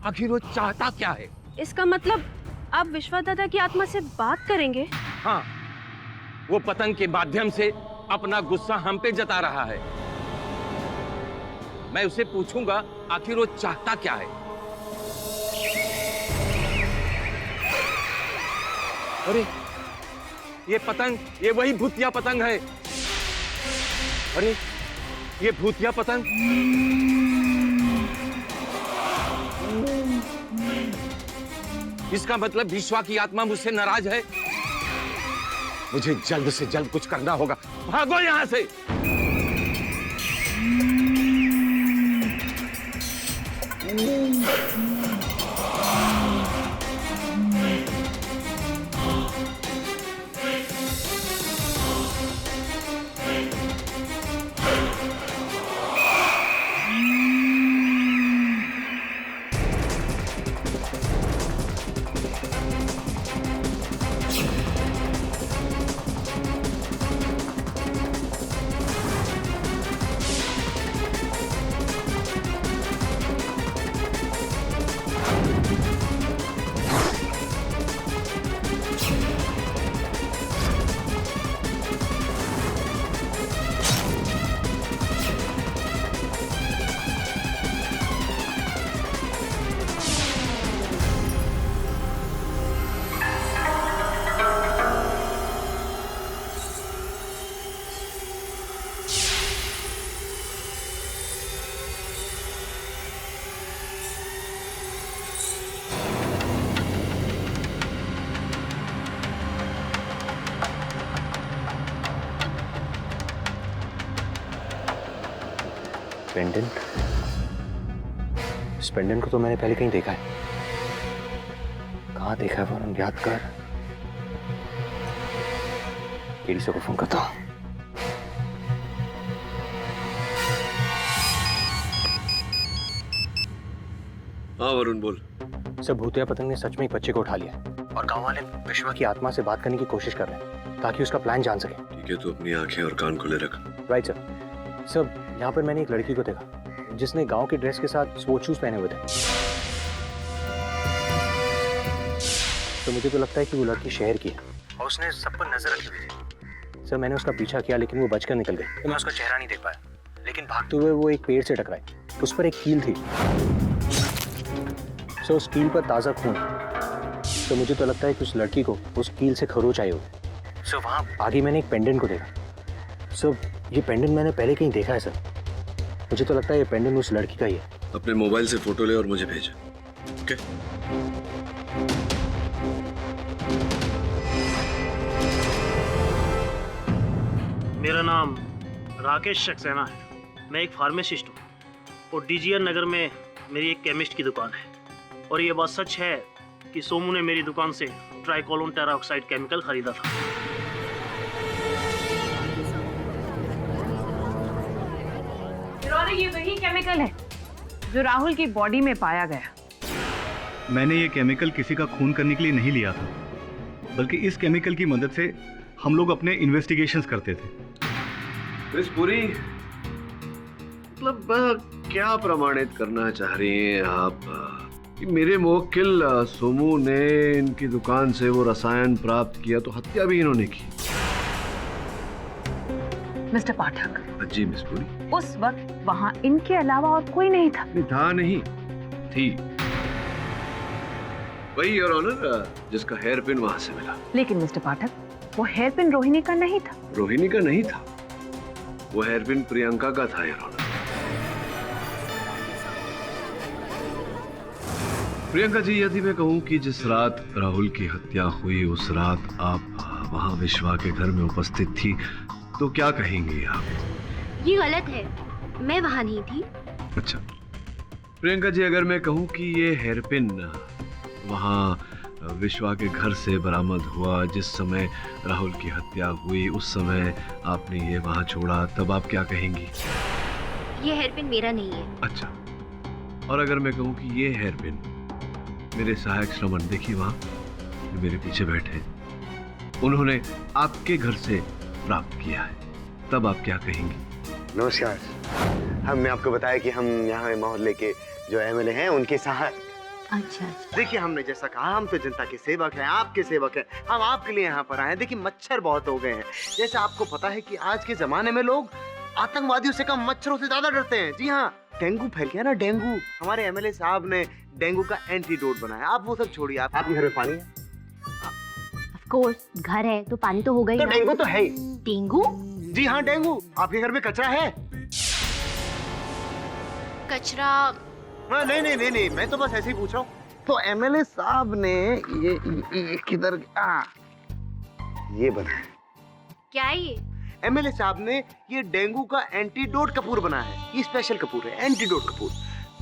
आखिर वो चाहता क्या है। इसका मतलब आप विश्वा दादा की आत्मा से बात करेंगे? हाँ, वो पतंग के माध्यम से अपना गुस्सा हम पे जता रहा है। मैं उसे पूछूंगा आखिर वो चाहता क्या है। अरे ये पतंग, ये वही भूतिया पतंग है। अरे ये भूतिया पतंग। इसका मतलब विश्वा की आत्मा मुझसे नाराज है। मुझे जल्द से जल्द कुछ करना होगा। भागो यहां से। पेंडेंट? इस पेंडेंट को तो मैंने पहले कहीं देखा है। कहाँ देखा है वरुण, याद कर। केडी से को फोन करता हूँ। हाँ वरुण बोल। सब भूतिया पतंग ने सच में एक बच्चे को उठा लिया और गांव वाले विश्वा की आत्मा से बात करने की कोशिश कर रहे हैं ताकि उसका प्लान जान सके। ठीक है, तो अपनी आंखें और कान खुले रख। Right sir. सर, यहाँ पर मैंने एक लड़की को देखा जिसने गांव के ड्रेस के साथ स्पोर्ट्स शूज पहने हुए थे। तो मुझे तो लगता है कि वो लड़की शहर की है और उसने सब पर नजर रखी हुई थी। सर, मैंने उसका पीछा किया लेकिन वो बचकर निकल गई। तो मैं उसका चेहरा नहीं देख पाया, लेकिन भागते हुए वो एक पेड़ से टकराई। उस पर एक कील थी। सर, उस कील पर ताज़ा खून। तो मुझे तो लगता है कि उस लड़की को उस कील से खरोच आई होगी। सर, वहाँ आगे मैंने एक पेंडेंट को देखा। सर, ये पेंडेंट मैंने पहले कहीं देखा है सर। मुझे तो लगता है ये पेंडेंट उस लड़की का ही है। अपने मोबाइल से फोटो ले और मुझे भेज। ओके? मेरा नाम राकेश सक्सेना है। मैं एक फार्मासिस्ट हूँ और डीजीआर नगर में मेरी एक केमिस्ट की दुकान है। और ये बात सच है कि सोमू ने मेरी दुकान से ट्राइकोलोन टेराऑक्साइड केमिकल खरीदा था। ये वही केमिकल है जो राहुल की बॉडी में पाया गया। मैंने ये केमिकल किसी का खून करने के लिए नहीं लिया था, बल्कि इस केमिकल की मदद से हम लोग अपने इन्वेस्टिगेशंस करते थे। मिस पुरी, मतलब क्या प्रमाणित करना चाह रही हैं आप कि मेरे मुवक्किल सोमू ने इनकी दुकान से वो रसायन प्राप्त किया तो हत्या भी इन्होंने की? मिस्टर पाठक, जी मिस पुरी। उस वक्त वहाँ इनके अलावा और कोई नहीं था। नहीं थी वही योर ऑनर जिसका हेयर पिन वहां से मिला। लेकिन मिस्टर पाठक, वो हेयर पिन रोहिणी का नहीं था। रोहिणी का नहीं था, वो हेयर पिन प्रियंका का था योर ऑनर। प्रियंका जी, यदि मैं कहूं कि जिस रात राहुल की हत्या हुई उस रात आप वहां विश्वा के घर में उपस्थित थी, तो क्या कहेंगी आप? ये गलत है, मैं वहां नहीं थी। अच्छा प्रियंका जी, अगर मैं कहूं कि ये हेयर पिन वहां विश्वा के घर से बरामद हुआ जिस समय राहुल की हत्या हुई, उस समय आपने ये वहां छोड़ा, तब आप क्या कहेंगी? ये हेयर पिन मेरा नहीं है। अच्छा, और अगर मैं कहूं कि ये हेयर पिन मेरे सहायक श्रवण, देखिए वहां जो मेरे पीछे बैठे हैं, उन्होंने आपके घर से प्राप्त किया है, तब आप क्या कहेंगी? नमस्कार। हमने आपको बताया कि हम यहाँ मोहल्ले के जो एमएलए हैं उनके सहायक। अच्छा। देखिए, हमने जैसा कहा, हम तो जनता के सेवक हैं, आपके सेवक हैं। हम आपके लिए यहाँ पर आए हैं। देखिए, मच्छर बहुत हो गए हैं। जैसे आपको पता है कि आज के जमाने में लोग आतंकवादियों से कम मच्छरों से ज्यादा डरते हैं। जी हाँ, डेंगू फैल गया ना, डेंगू। हमारे एमएलए साहब ने डेंगू का एंटीडोट बनाया। आप वो सब छोड़िए, आपके घर में पानी है? ऑफ कोर्स, घर है तो पानी तो होगा ही। तो डेंगू तो है ही। डेंगू? जी हाँ, डेंगू। आपके घर में कचरा है? कचरा? नहीं, मैं तो बस ऐसे ही पूछ रहा हूँ। तो एमएलए साहब ने ये किधर ये बनाया। क्या है ये? एमएलए साहब ने ये डेंगू का एंटीडोट कपूर बना है। ये स्पेशल कपूर है, एंटीडोट कपूर।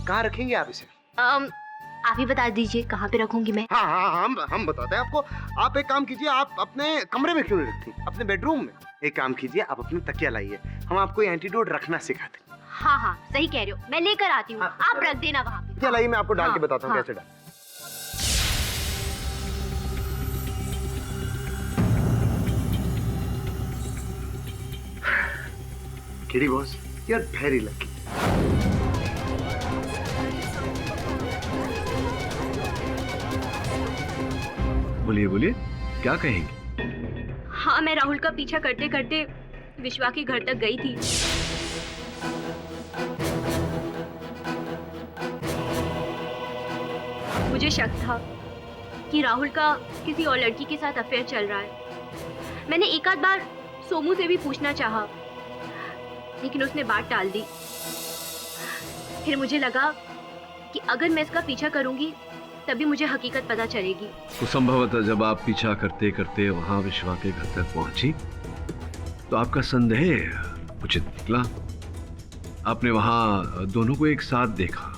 कहाँ रखेंगे आप इसे? आप ही बता दीजिए कहाँ पे रखूंगी मैं। हाँ, हम बताते हैं आपको। आप एक काम कीजिए, आप अपने कमरे में क्यों नहीं रखती, अपने बेडरूम में। एक काम कीजिए, आप अपने तकिया लाइए, हम आपको एंटीडोट रखना सिखाते हैं। हाँ, सही कह रहे हो, मैं लेकर आती हूँ। आप रख देना वहाँ पे। तकिया लाइए, मैं आपको डाल के बताता हूँ कैसे डाल। Kiddy boss, you are very lucky. बोलिए बोलिए, क्या कहेंगे? हाँ, मैं राहुल का पीछा करते करते विश्वा के घर तक गई थी। मुझे शक था कि राहुल का किसी और लड़की के साथ अफेयर चल रहा है। मैंने एक आध बार सोमू से भी पूछना चाहा, लेकिन उसने बात टाल दी। फिर मुझे लगा कि अगर मैं इसका पीछा करूंगी तभी मुझे हकीकत पता चलेगी। तो संभवतः जब आप पीछा करते करते वहां विश्वा के घर तक पहुंची तो आपका संदेह उचित निकला। आपने वहां दोनों को एक साथ देखा,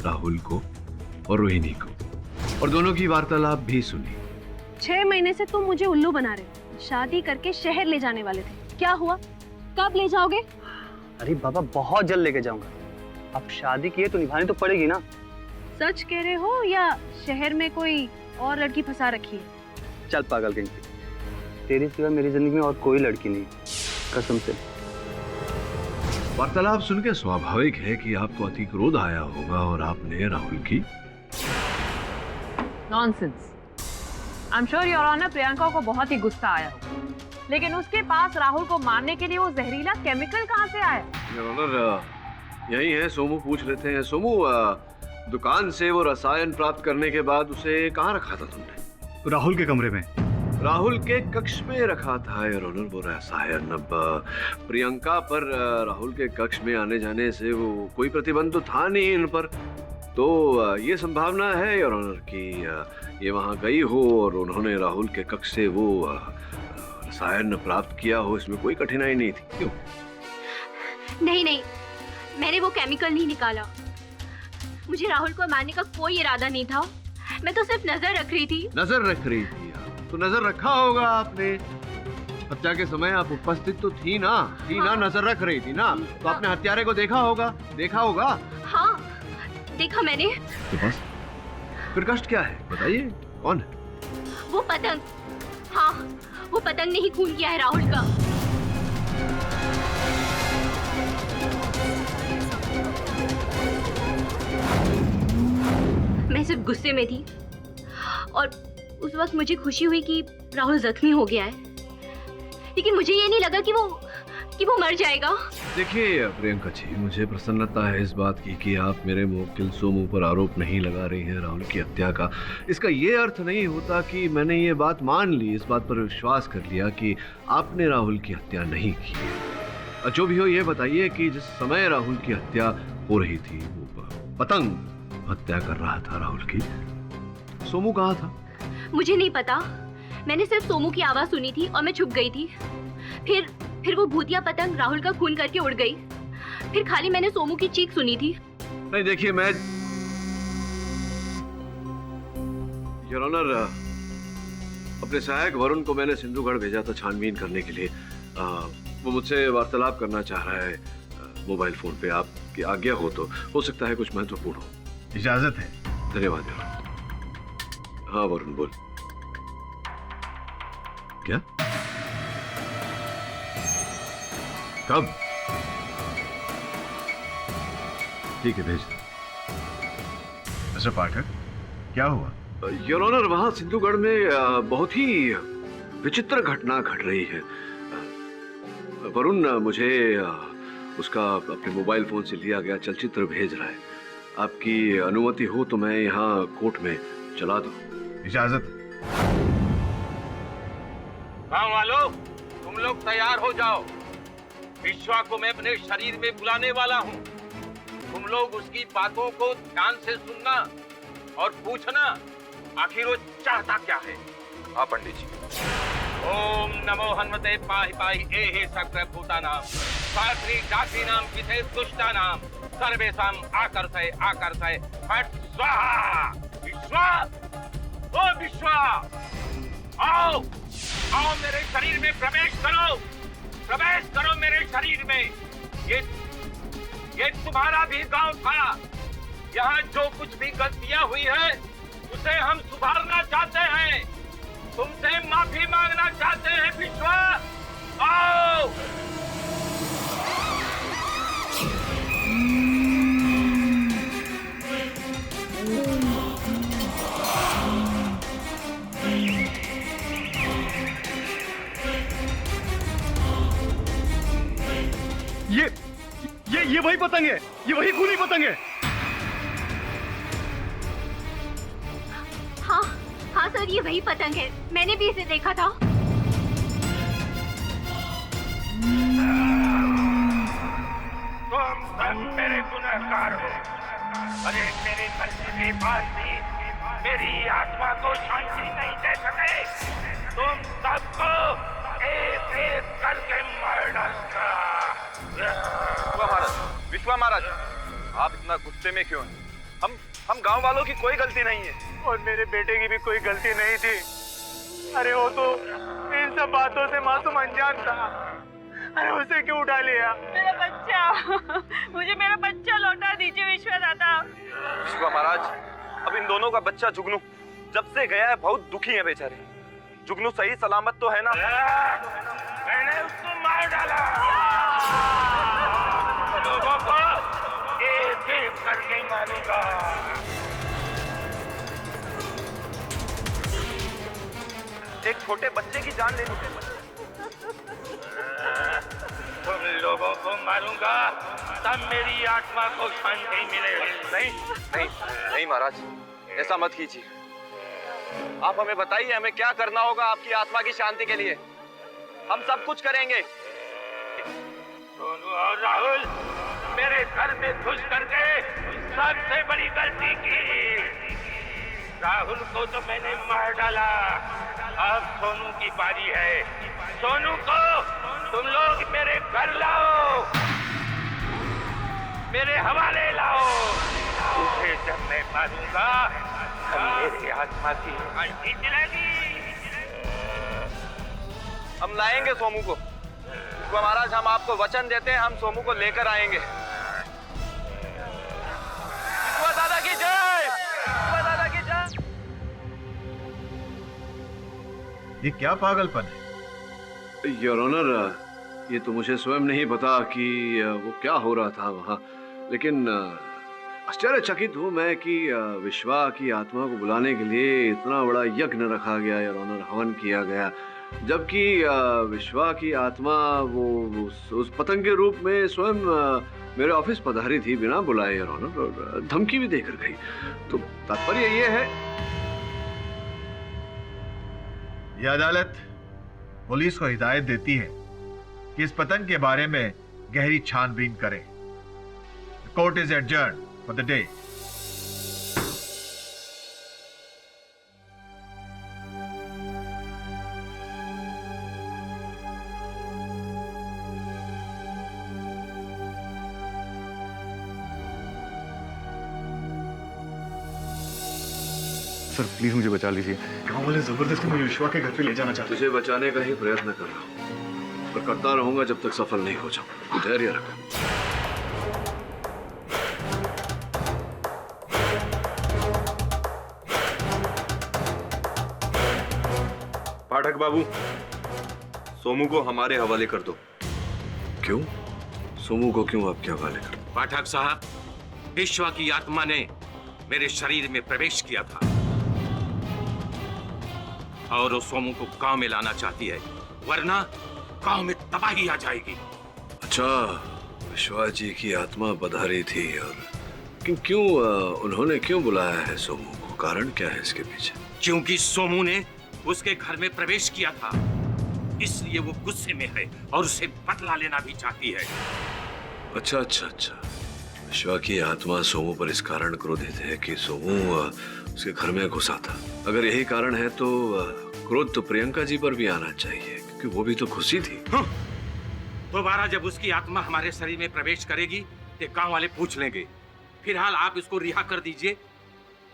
राहुल को और रोहिणी को, और दोनों की वार्तालाप भी सुनी। 6 महीने से तुम मुझे उल्लू बना रहे, शादी करके शहर ले जाने वाले थे। क्या हुआ? कब ले जाओगे? अरे बाबा, बहुत जल्द लेके जाऊंगा। अब शादी की है तो निभानी तो पड़ेगी ना। सच कह रहे हो या शहर में कोई और लड़की फंसा रखी है? चल पागल कहीं, तेरी सिवा मेरी जिंदगी में और कोई लड़की नहीं, कसम से। वार्तालाप सुन के स्वाभाविक है कि आपको अति क्रोध आया होगा और आपने राहुल की nonsense. I am sure your honour Priyanka को बहुत ही गुस्सा आया होगा, लेकिन उसके पास राहुल को मारने के लिए वो जहरीला केमिकल कहाँ से आया? योर ऑनर, यही है, सोमू पूछ लेते हैं। सोमू, दुकान से वो रसायन प्राप्त करने के बाद उसे कहाँ रखा था तुमने? राहुल के कमरे में। राहुल के कक्ष में रखा था योर ऑनर वो रसायन। अब प्रियंका पर राहुल के कक्ष में आने जाने से वो कोई प्रतिबंध तो था नहीं इन पर, तो ये संभावना है योर ऑनर कि ये वहाँ गई हो और उन्होंने राहुल के कक्ष से वो रसायन प्राप्त किया हो। इसमें कोई कठिनाई नहीं थी। क्यों? नहीं, मैंने वो केमिकल नहीं निकाला। मुझे राहुल को मारने का कोई इरादा नहीं था। मैं तो सिर्फ नजर रख रही थी। नजर रख रही थी? तो नजर रखा होगा आपने। हत्या के समय आप उपस्थित तो थी ना? हाँ। नजर रख रही थी ना? तो आपने हत्यारे को देखा होगा? हाँ, देखा मैंने। तो बस फिर कष्ट क्या है, बताइए, कौन है? वो पतंग। हाँ, वो पतंग ने ही खून किया है राहुल का। मैं सिर्फ गुस्से में थी और उस वक्त मुझे खुशी हुई कि राहुल जख्मी हो गया है, लेकिन मुझे ये नहीं लगा कि वो मर जाएगा। देखिए प्रियंका जी, मुझे प्रसन्नता है इस बात की कि आप मेरे मुवक्किल सोमू पर आरोप नहीं लगा रही हैं राहुल की हत्या का। इसका ये अर्थ नहीं होता कि मैंने ये बात मान ली, इस बात पर विश्वास कर लिया कि आपने राहुल की हत्या नहीं की। जो भी हो, ये बताइए कि जिस समय राहुल की हत्या हो रही थी वो पतंग हत्या कर रहा था राहुल की, सोमू कहाँ था? मुझे नहीं पता। मैंने सिर्फ सोमू की आवाज सुनी थी और मैं छुप गई थी। फिर वो भूतिया पतंग राहुल का खून करके उड़ गई। फिर खाली मैंने सोमू की चीख सुनी थी। नहीं, देखिए, मैं योर ऑनर अपने सहायक वरुण को मैंने सिंधुगढ़ भेजा था छानबीन करने के लिए। वो मुझसे वार्तालाप करना चाह रहा है मोबाइल फोन पे। आपकी आज्ञा हो सकता है कुछ महत्वपूर्ण हो। इजाजत है। धन्यवाद। हाँ वरुण, बोल। क्या? कब? ठीक है, भेज दो। मिस्टर पाठक, क्या हुआ? योर ऑनर, वहां सिंधुगढ़ में बहुत ही विचित्र घटना घट रही है। वरुण मुझे उसका अपने मोबाइल फोन से लिया गया चलचित्र भेज रहा है। आपकी अनुमति हो तो मैं यहाँ कोर्ट में चला दूं। इजाजत। गाँव वालों, तुम लोग तैयार हो जाओ। विश्वा को मैं अपने शरीर में बुलाने वाला हूँ। तुम लोग उसकी बातों को ध्यान से सुनना और पूछना आखिर वो चाहता क्या है। हाँ पंडित जी। ओम नमो हनुमते पाहि पाहि एहि सकल भूतानां सात्री जातीनां विषे दुष्टानां सर्वेषां आकर्षय आकर्षय फट स्वाहा। विश्वा, ओ विश्वा, आओ आओ मेरे शरीर में प्रवेश करो मेरे शरीर में। ये तुम्हारा भी गांव था। यहाँ जो कुछ भी गलतियां हुई है उसे हम सुधारना चाहते हैं, तुमसे माफी मांगना चाहते हैं। विश्वा, आओ। ये वही पतंग है, ये वही खूनी पतंग है। हाँ सर, ये वही पतंग है, मैंने भी इसे देखा था। तुम सब मेरे गुनहगार हो। अरे मेरे मरने के बाद भी मेरी आत्मा को शांति नहीं दे सके। तुम सबको एक एक करके मार डालूंगा। विश्वा महाराज, आप इतना गुस्से में क्यों हैं? हम गांव वालों की कोई गलती नहीं है। और मेरे बेटे की भी कोई गलती नहीं थी। अरे वो तो इन सब बातों से मासूम अनजान था। अरे उसे क्यों उठा लिया? मेरा बच्चा, मुझे मेरा बच्चा लौटा दीजिए विश्वा दादा। विश्वा महाराज, अब इन दोनों का बच्चा जुगनू जब से गया है बहुत दुखी है बेचारे। जुगनू सही सलामत तो है ना? मैंने उसको मार डाला। लोगों को एक एक करके मारूंगा। एक छोटे बच्चे की जान ले लूं। तुम लोगों को मारूंगा तब मेरी आत्मा को शांति मिलेगी। नहीं महाराज, ऐसा मत कीजिए। आप हमें बताइए, हमें क्या करना होगा आपकी आत्मा की शांति के लिए? हम सब कुछ करेंगे। सोनू और राहुल मेरे घर में घुस करके सबसे बड़ी गलती की। राहुल को तो मैंने मार डाला, अब सोनू की बारी है। सोनू को तुम लोग मेरे घर लाओ, मेरे हवाले लाओ। उसे जब मैं मारूंगा तब मेरी आत्मा की शांति मिलेगी। हम लाएंगे सोमू को। महाराज, हम आपको वचन देते हैं, हम सोमू को लेकर आएंगे। दादा की जय, दादा की जय। ये क्या पागलपन है? योर ऑनर, ये तो मुझे स्वयं नहीं पता कि वो क्या हो रहा था वहाँ, लेकिन आश्चर्यचकित हूँ मैं कि विश्वा की आत्मा को बुलाने के लिए इतना बड़ा यज्ञ रखा गया, योर ऑनर, हवन किया गया, जबकि विश्वा की आत्मा वो उस पतंग के रूप में स्वयं मेरे ऑफिस पधारी थी बिना बुलाए, योर ऑनर, और धमकी भी देकर गई। तो तात्पर्य ये है, यह अदालत पुलिस को हिदायत देती है कि इस पतंग के बारे में गहरी छानबीन करे। The court is adjourned for the day. Sir please मुझे बचा लीजिए, गांव वाले जबरदस्ती मुझे विश्वा के घर पे ले जाना चाहते हैं। तुझे बचाने का ही प्रयत्न कर रहा हूँ, पर करता रहूंगा जब तक सफल नहीं हो जाऊं। धैर्य रख। पाठक बाबू, सोमू को हमारे हवाले कर दो। क्यों? सोमू को क्यों आपके हवाले कर? पाठक साहब, विश्वा की आत्मा ने मेरे शरीर में प्रवेश किया था और वो सोमू को गांव में लाना चाहती है, वरना गांव में तबाही आ जाएगी। अच्छा, विश्वा जी की आत्मा पधारी थी, और क्यों उन्होंने क्यों बुलाया है सोमू को? कारण क्या है इसके पीछे? क्योंकि सोमू ने उसके घर में प्रवेश किया था, इसलिए वो गुस्से में है और उसे बदला लेना भी चाहती है। अच्छा अच्छा अच्छा, विश्वा की आत्मा सोमू पर इस कारण क्रोधित है कि सोमू उसके घर में घुसा था। अगर यही कारण है तो क्रोध तो प्रियंका जी पर भी आना चाहिए, क्योंकि वो भी तो घुसी थी। दोबारा जब उसकी आत्मा हमारे शरीर में प्रवेश करेगी तो गांव वाले पूछ लेंगे। फिलहाल आप इसको रिहा कर दीजिए,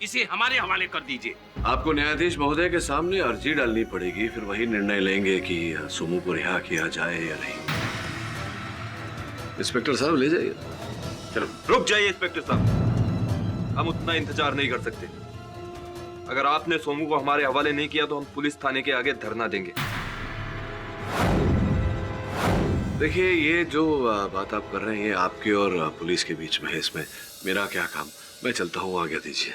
इसे हमारे हवाले कर दीजिए। आपको न्यायाधीश महोदय के सामने अर्जी डालनी पड़ेगी, फिर वही निर्णय लेंगे कि सोमू को रिहा किया जाए या नहीं। इंस्पेक्टर साहब ले जाइए। चलो रुक जाइए इंस्पेक्टर साहब, हम उतना इंतजार नहीं कर सकते। अगर आपने सोमू को हमारे हवाले नहीं किया तो हम पुलिस थाने के आगे धरना देंगे। देखिए, ये जो बात आप कर रहे हैं ये आपके और पुलिस के बीच में है, इसमें मेरा क्या काम। मैं चलता हूँ, आज्ञा दीजिए।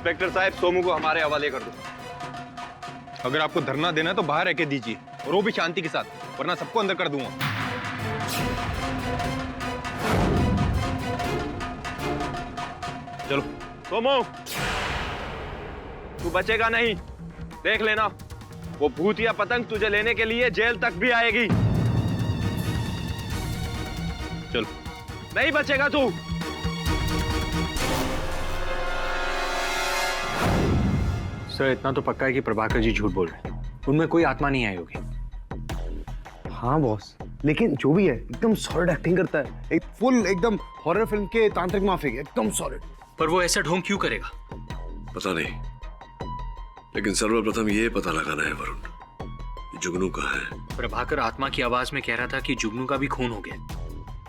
इंस्पेक्टर साहब, सोमू को हमारे हवाले कर दो। अगर आपको धरना देना है तो बाहर रह के दीजिए, और वो भी शांति के साथ, वरना सबको अंदर कर दूंगा। चलो सोमू, तू बचेगा नहीं, देख लेना। वो भूतिया पतंग तुझे लेने के लिए जेल तक भी आएगी। चलो, नहीं बचेगा तू। सर, इतना तो पक्का है कि प्रभाकर जी झूठ बोल रहे हैं। उनमें कोई आत्मा नहीं आई होगी। हाँ बॉस, लेकिन जो भी है एकदम सॉलिड एक्टिंग करता है, एक फुल एकदम हॉरर फिल्म के तांत्रिक माफिक, एकदम सॉलिड। पर वो ऐसा ढोंग क्यों करेगा? पता नहीं, लेकिन सर्वप्रथम ये पता लगाना है वरुण, जुगनू कहाँ है। प्रभाकर आत्मा की आवाज में कह रहा था कि जुगनू का भी खून हो गया।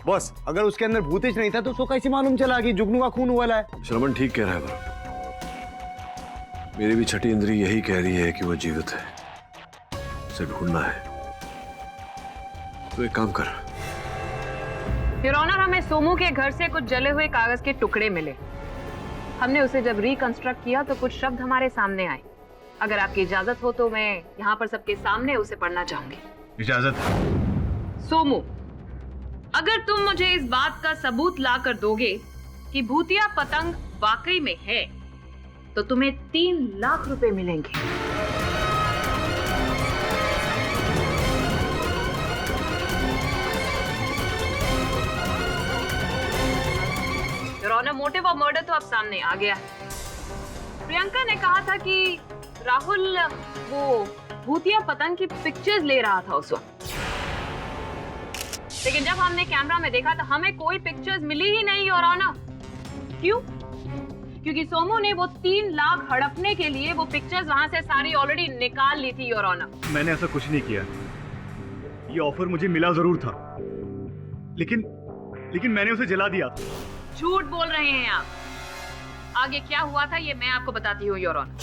बॉस, अगर उसके अंदर भूतेज नहीं था तो उसको कैसे मालूम चला कि जुगनू का खून हुआ है? श्रवण ठीक कह रहा है वरुण, मेरी भी छठी इंद्री यही कह रही है कि वो जीवित है, उसे ढूंढना है। तो एक काम कर। योर ऑनर, हमें सोमू के घर से कुछ जले हुए कागज के टुकड़े मिले। हमने उसे जब रिकंस्ट्रक्ट किया तो कुछ शब्द हमारे सामने आए। अगर आपकी इजाजत हो तो मैं यहाँ पर सबके सामने उसे पढ़ना चाहूंगी। इजाजत। सोमू, अगर तुम मुझे इस बात का सबूत ला कर दोगे कि भूतिया पतंग वाकई में है तो तुम्हें 3 लाख रुपए मिलेंगे। Your honour, motive of murder तो अब सामने आ गया। प्रियंका ने कहा था कि राहुल वो भूतिया पतंग की पिक्चर्स ले रहा था उस वक्त, लेकिन जब हमने कैमरा में देखा तो हमें कोई पिक्चर्स मिली ही नहीं योर ऑनर। क्यों? क्योंकि सोमू ने वो 3 लाख हड़पने के लिए वो पिक्चर्स वहां से सारी ऑलरेडी निकाल ली थी योर ऑनर। मैंने ऐसा कुछ नहीं किया। ये ऑफर मुझे मिला जरूर था, लेकिन मैंने उसे जला दिया। झूठ बोल रहे हैं आप। आगे क्या हुआ था ये मैं आपको बताती हूँ योर ऑनर।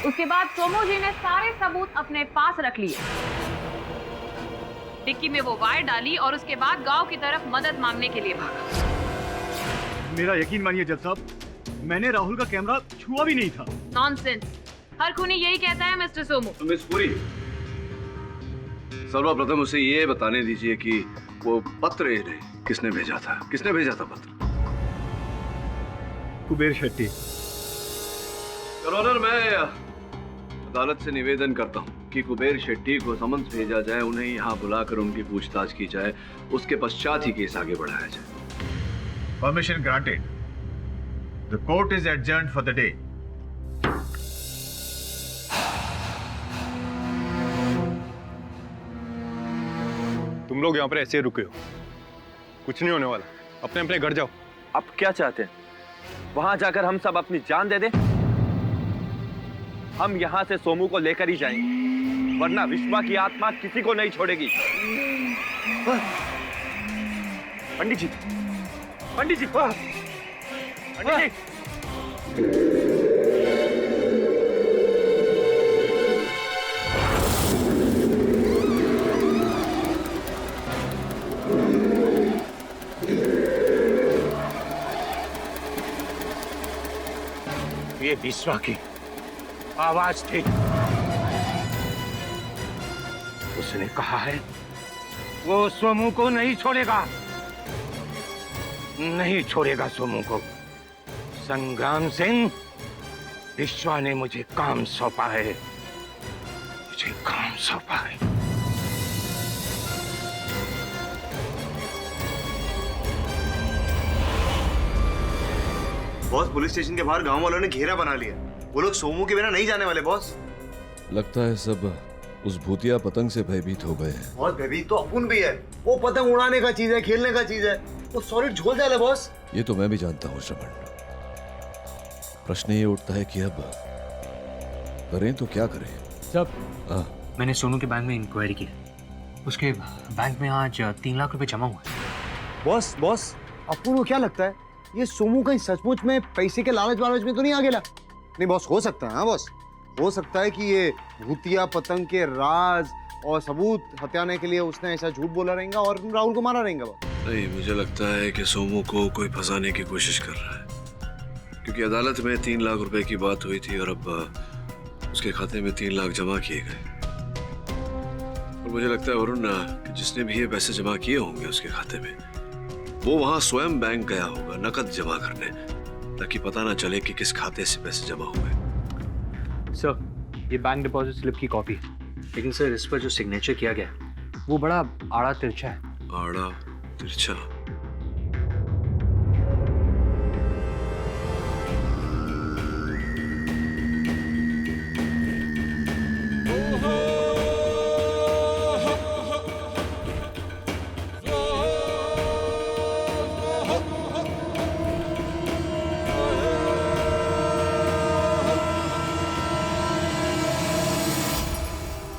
उसके बाद सोमू जी ने सारे सबूत अपने पास रख लिए। डिक्की में वो वायर डाली और उसके बाद गांव की तरफ मदद मांगने के लिए भागा। मेरा यकीन मानिए जज साहब, मैंने राहुल का कैमरा छुआ भी नहीं था। नॉनसेंस, हर खूनी यही कहता है मिस्टर सोमू। मिस पुरी, सर्वप्रथम उसे ये बताने दीजिए कि वो पत्र इन्हें किसने भेजा था? किसने भेजा था पत्र? कुबेर शेट्टी। ऑनर, मैं अदालत से निवेदन करता हूँ कि कुबेर शेट्टी को समन्स भेजा जाए, उन्हें यहाँ बुलाकर उनकी पूछताछ की जाए, उसके पश्चात ही केस आगे बढ़ाया जाए। Permission granted. The court is adjourned for the day. तुम लोग यहाँ पर ऐसे रुके हो, कुछ नहीं होने वाला। अपने अपने घर जाओ। अब क्या चाहते हैं? वहां जाकर हम सब अपनी जान दे दें? हम यहाँ से सोमू को लेकर ही जाएंगे, वरना विश्वा की आत्मा किसी को नहीं छोड़ेगी। पंडित जी, पंडित जी, पंडित जी, ये विश्वा की आवाज थी। उसने कहा है वो सोमू को नहीं छोड़ेगा, नहीं छोड़ेगा सोमू को। संग्राम सिंह, विश्वा ने मुझे काम सौंपा है, मुझे काम सौंपा है। बॉस, पुलिस स्टेशन के बाहर गांव वालों ने घेरा बना लिया। वो लोग सोमू के बिना नहीं जाने वाले बॉस। लगता है सब उस भूतिया पतंग से भयभीत हो गए हैं। बॉस, भयभीत तो अपुन भी है। वो पतंग उड़ाने का चीज है, खेलने का चीज है। वो सॉलिड झोल जाए बॉस। ये तो मैं भी जानता हूँ श्रवण। प्रश्न ये उठता है कि अब करें तो क्या करें। सब हाँ, मैंने सोनू के बैंक में इंक्वायरी की। उसके बैंक में आज 3 लाख रुपए जमा हुआ है। बॉस बॉस, अपुन को क्या लगता है ये सोमू कहीं सचमुच में पैसे के लालच वालच में तो नहीं आ गया? नहीं बॉस, हो सकता है। हाँ बॉस, हो सकता है कि ये भूतिया पतंग के राज और सबूत हत्याने के लिए उसने ऐसा झूठ बोला रहेगा और राहुल को मारा रहेगा। नहीं, मुझे लगता है कि सोमू को कोई फंसाने की कोशिश कर रहा है, क्योंकि अदालत में 3 लाख रुपए की बात हुई थी और अब उसके खाते में 3 लाख जमा किए गए। और मुझे लगता है वरुण कि जिसने भी ये पैसे जमा किए होंगे उसके खाते में, वो वहां स्वयं बैंक गया होगा नकद जमा करने, ताकि पता ना चले कि किस खाते से पैसे जमा हुए। सर, ये बैंक डिपॉजिट स्लिप की कॉपी है, लेकिन सर इस पर जो सिग्नेचर किया गया है वो बड़ा आड़ा तिरछा है। आड़ा तिरछा?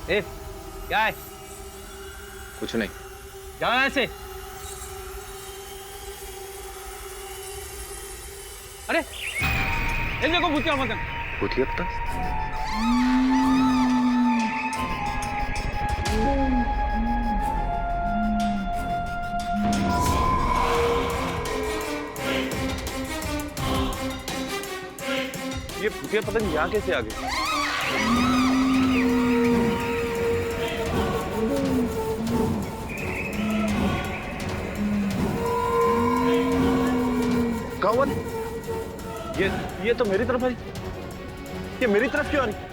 ए, क्या है? कुछ नहीं। जाओ यहाँ से। अरे, इन देखो भूतिया पतंग। भूतिया पतंग? ये भूतिया पतंग यहाँ कैसे आ गई? कौन? ये तो मेरी तरफ आ रही। ये मेरी तरफ क्यों आ रही?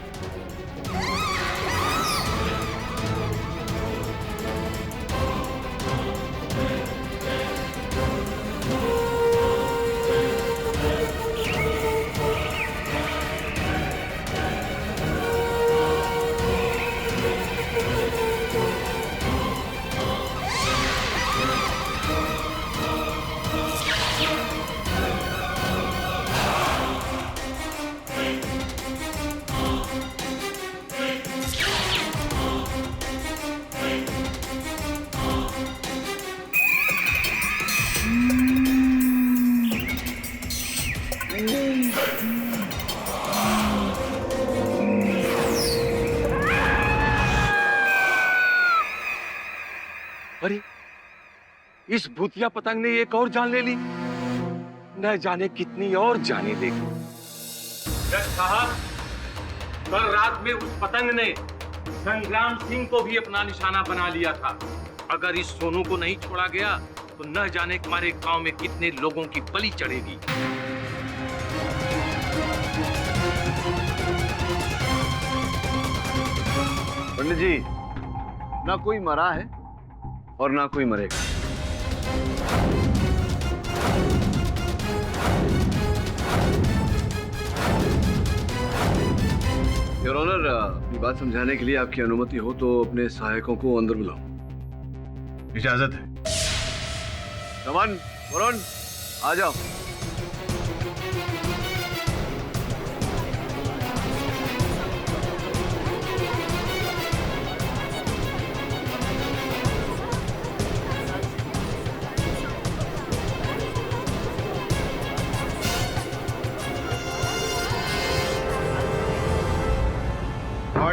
अरे, इस भूतिया पतंग ने एक और जान ले ली, न जाने कितनी और जाने देगी। जज साहब, कल रात में उस पतंग ने संग्राम सिंह को भी अपना निशाना बना लिया था। अगर इस सोनू को नहीं छोड़ा गया तो न जाने हमारे गांव में कितने लोगों की बलि चढ़ेगी। पंडित जी, ना कोई मरा है और ना कोई मरेगा। योर ऑनर, अपनी बात समझाने के लिए आपकी अनुमति हो तो अपने सहायकों को अंदर बुलाओ। इजाजत है। रमन, वरुण, आ जाओ।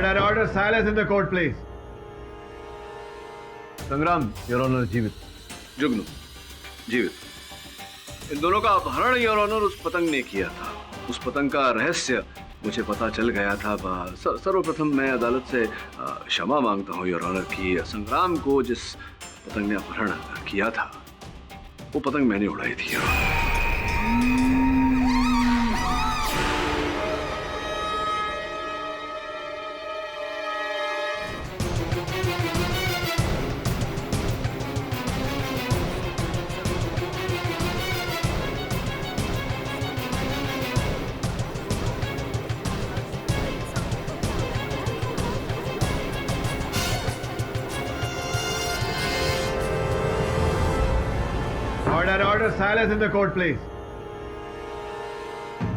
Order, silence in the court, please. संग्राम, योर ऑनर जीवित। जुगनू, जीवित। इन दोनों का अपहरण योर ऑनर उस पतंग ने किया था। उस पतंग का रहस्य मुझे पता चल गया था। सर्वप्रथम मैं अदालत से क्षमा मांगता हूँ योर ऑनर कि संग्राम को जिस पतंग ने अपहरण किया था वो पतंग मैंने उड़ाई थी। Order, silence in the court, please.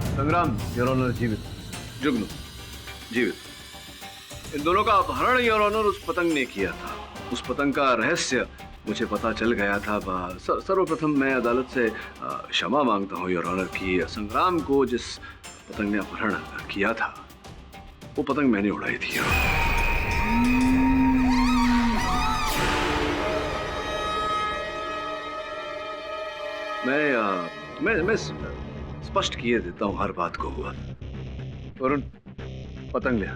संग्राम, योर ऑनर जीवित। जुगनू, जीवित। इन दोनों का अपहरण योर ऑनर उस पतंग ने किया था। उस पतंग का रहस्य मुझे पता चल गया था। सर्वप्रथम मैं अदालत से क्षमा मांगता हूँ योर ऑनर कि संग्राम को जिस पतंग ने अपहरण किया था वो पतंग मैंने उड़ाई थी। मैं स्पष्ट किए देता हूं हर बात को। वरुण, पतंग ले आ।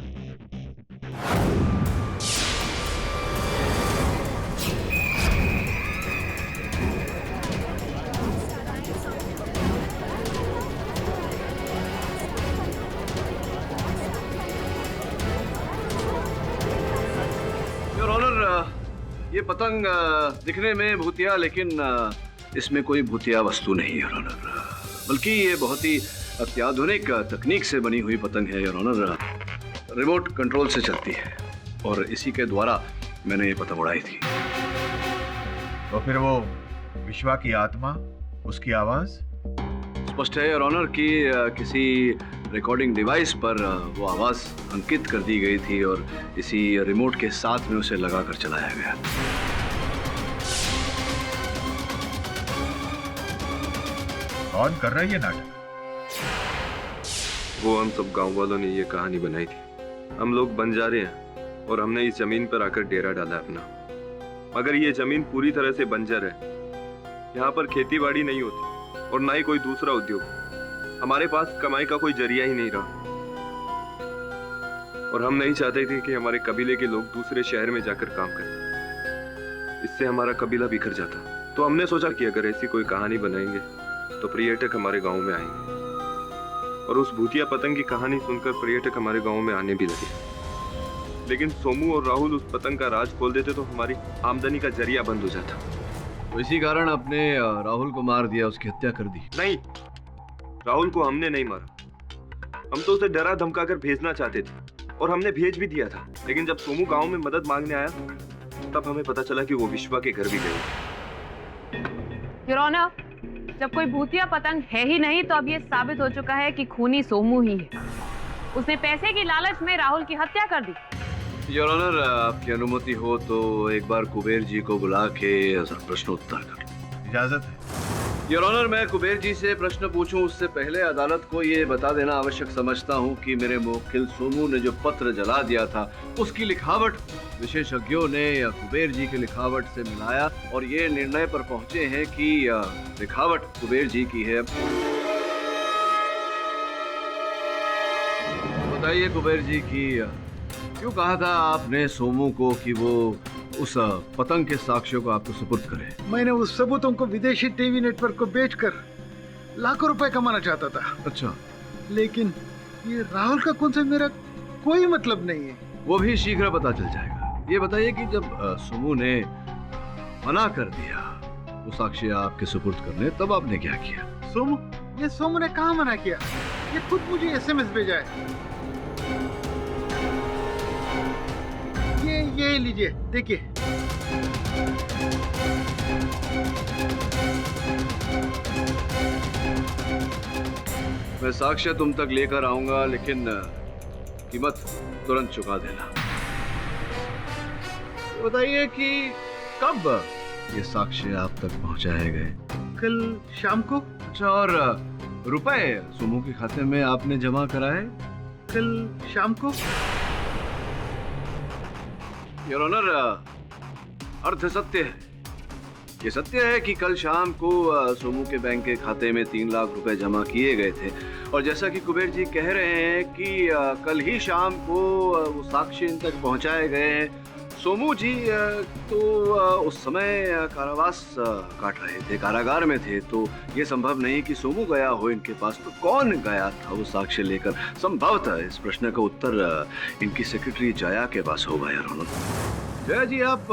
योर ऑनर, ये पतंग दिखने में भूतिया, लेकिन इसमें कोई भूतिया वस्तु नहीं है योर ऑनर, बल्कि ये बहुत ही अत्याधुनिक तकनीक से बनी हुई पतंग है योर ऑनर। रिमोट कंट्रोल से चलती है और इसी के द्वारा मैंने ये पतंग उड़ाई थी। तो फिर वो विश्वा की आत्मा, उसकी आवाज? स्पष्ट है योर ऑनर कि किसी रिकॉर्डिंग डिवाइस पर वो आवाज अंकित कर दी गई थी और इसी रिमोट के साथ में उसे लगाकर चलाया गया। कौन कर रहा है ये नाटक? वो हम सब गांव वालों ने ये कहानी बनाई थी। हम लोग बंजारे हैं और हमने इस जमीन पर आकर डेरा डाला अपना। मगर ये जमीन पूरी तरह से बंजर है। यहाँ पर खेती बाड़ी नहीं होती और ना ही कोई दूसरा उद्योग। हमारे पास कमाई का कोई जरिया ही नहीं रहा और हम नहीं चाहते थे कि हमारे कबीले के लोग दूसरे शहर में जाकर काम करें। इससे हमारा कबीला बिखर जाता। तो हमने सोचा कि अगर ऐसी कोई कहानी बनाएंगे तो पर्यटक हमारे गांव में आएंगे और उस भूतिया पतंग की कहानी सुनकर पर्यटक हमारे गांव में आने भी लगे। लेकिन सोमू और राहुल उस पतंग का राज खोल देते तो हमारी आमदनी का जरिया बंद हो जाता। तो इसी कारण आपने राहुल को मार दिया, उसकी हत्या कर दी? नहीं, राहुल को हमने नहीं मारा। हम तो उसे डरा धमकाकर भेजना चाहते थे और हमने भेज भी दिया था। लेकिन जब सोमू गांव में मदद मांगने आया तब हमें पता चला कि वो विश्वा के घर भी गए। योर ऑनर, जब कोई भूतिया पतंग है ही नहीं तो अब ये साबित हो चुका है कि खूनी सोमू ही है। उसने पैसे की लालच में राहुल की हत्या कर दी। योर ऑनर, आपकी अनुमति हो तो एक बार कुबेर जी को बुला के प्रश्नोत्तर कर। इजाजत है योर ऑनर। मैं कुबेर जी से प्रश्न पूछूं उससे पहले अदालत को ये बता देना आवश्यक समझता हूं कि मेरे मुवक्किल सोमू ने जो पत्र जला दिया था उसकी लिखावट विशेषज्ञों ने या कुबेर जी की लिखावट से मिलाया और ये निर्णय पर पहुंचे हैं कि लिखावट कुबेर जी की है। बताइए कुबेर जी की क्यों कहा था आपने सोमू को कि वो उस पतंग के साक्ष्यों को आपको सुपुर्द करे? मैंने उस सबूतों को विदेशी टीवी नेटवर्क को बेचकर लाखों रुपए कमाना चाहता था। अच्छा, लेकिन ये राहुल का कौन सा मेरा कोई मतलब नहीं है। वो भी शीघ्र पता चल जाएगा। ये बताइए कि जब सोमू ने मना कर दिया वो साक्ष्य आपके सुपुर्द करने, तब आपने क्या किया? सोमू ने कहा मना किया? ये खुद मुझे SMS भेजा है। ये लीजिए, देखिए। मैं साक्ष्य तुम तक लेकर आऊंगा, लेकिन कीमत तुरंत चुका देना। बताइए कि कब ये साक्ष्य आप तक पहुंचाए गए? कल शाम को। अच्छा, और रुपए सोमू के खाते में आपने जमा कराए? कल शाम को। योर ऑनर, अर्ध सत्य है। ये सत्य है कि कल शाम को सोमू के बैंक के खाते में 3 लाख रुपए जमा किए गए थे, और जैसा कि कुबेर जी कह रहे हैं कि कल ही शाम को वो साक्ष्य इन तक पहुंचाए गए हैं। सोमू जी तो उस समय कारावास काट रहे थे, कारागार में थे, तो ये संभव नहीं कि सोमू गया हो इनके पास। तो कौन गया था वो साक्ष्य लेकर? संभवतः इस प्रश्न का उत्तर इनकी सेक्रेटरी जया के पास होगा यार ऑनर। जया जी, आप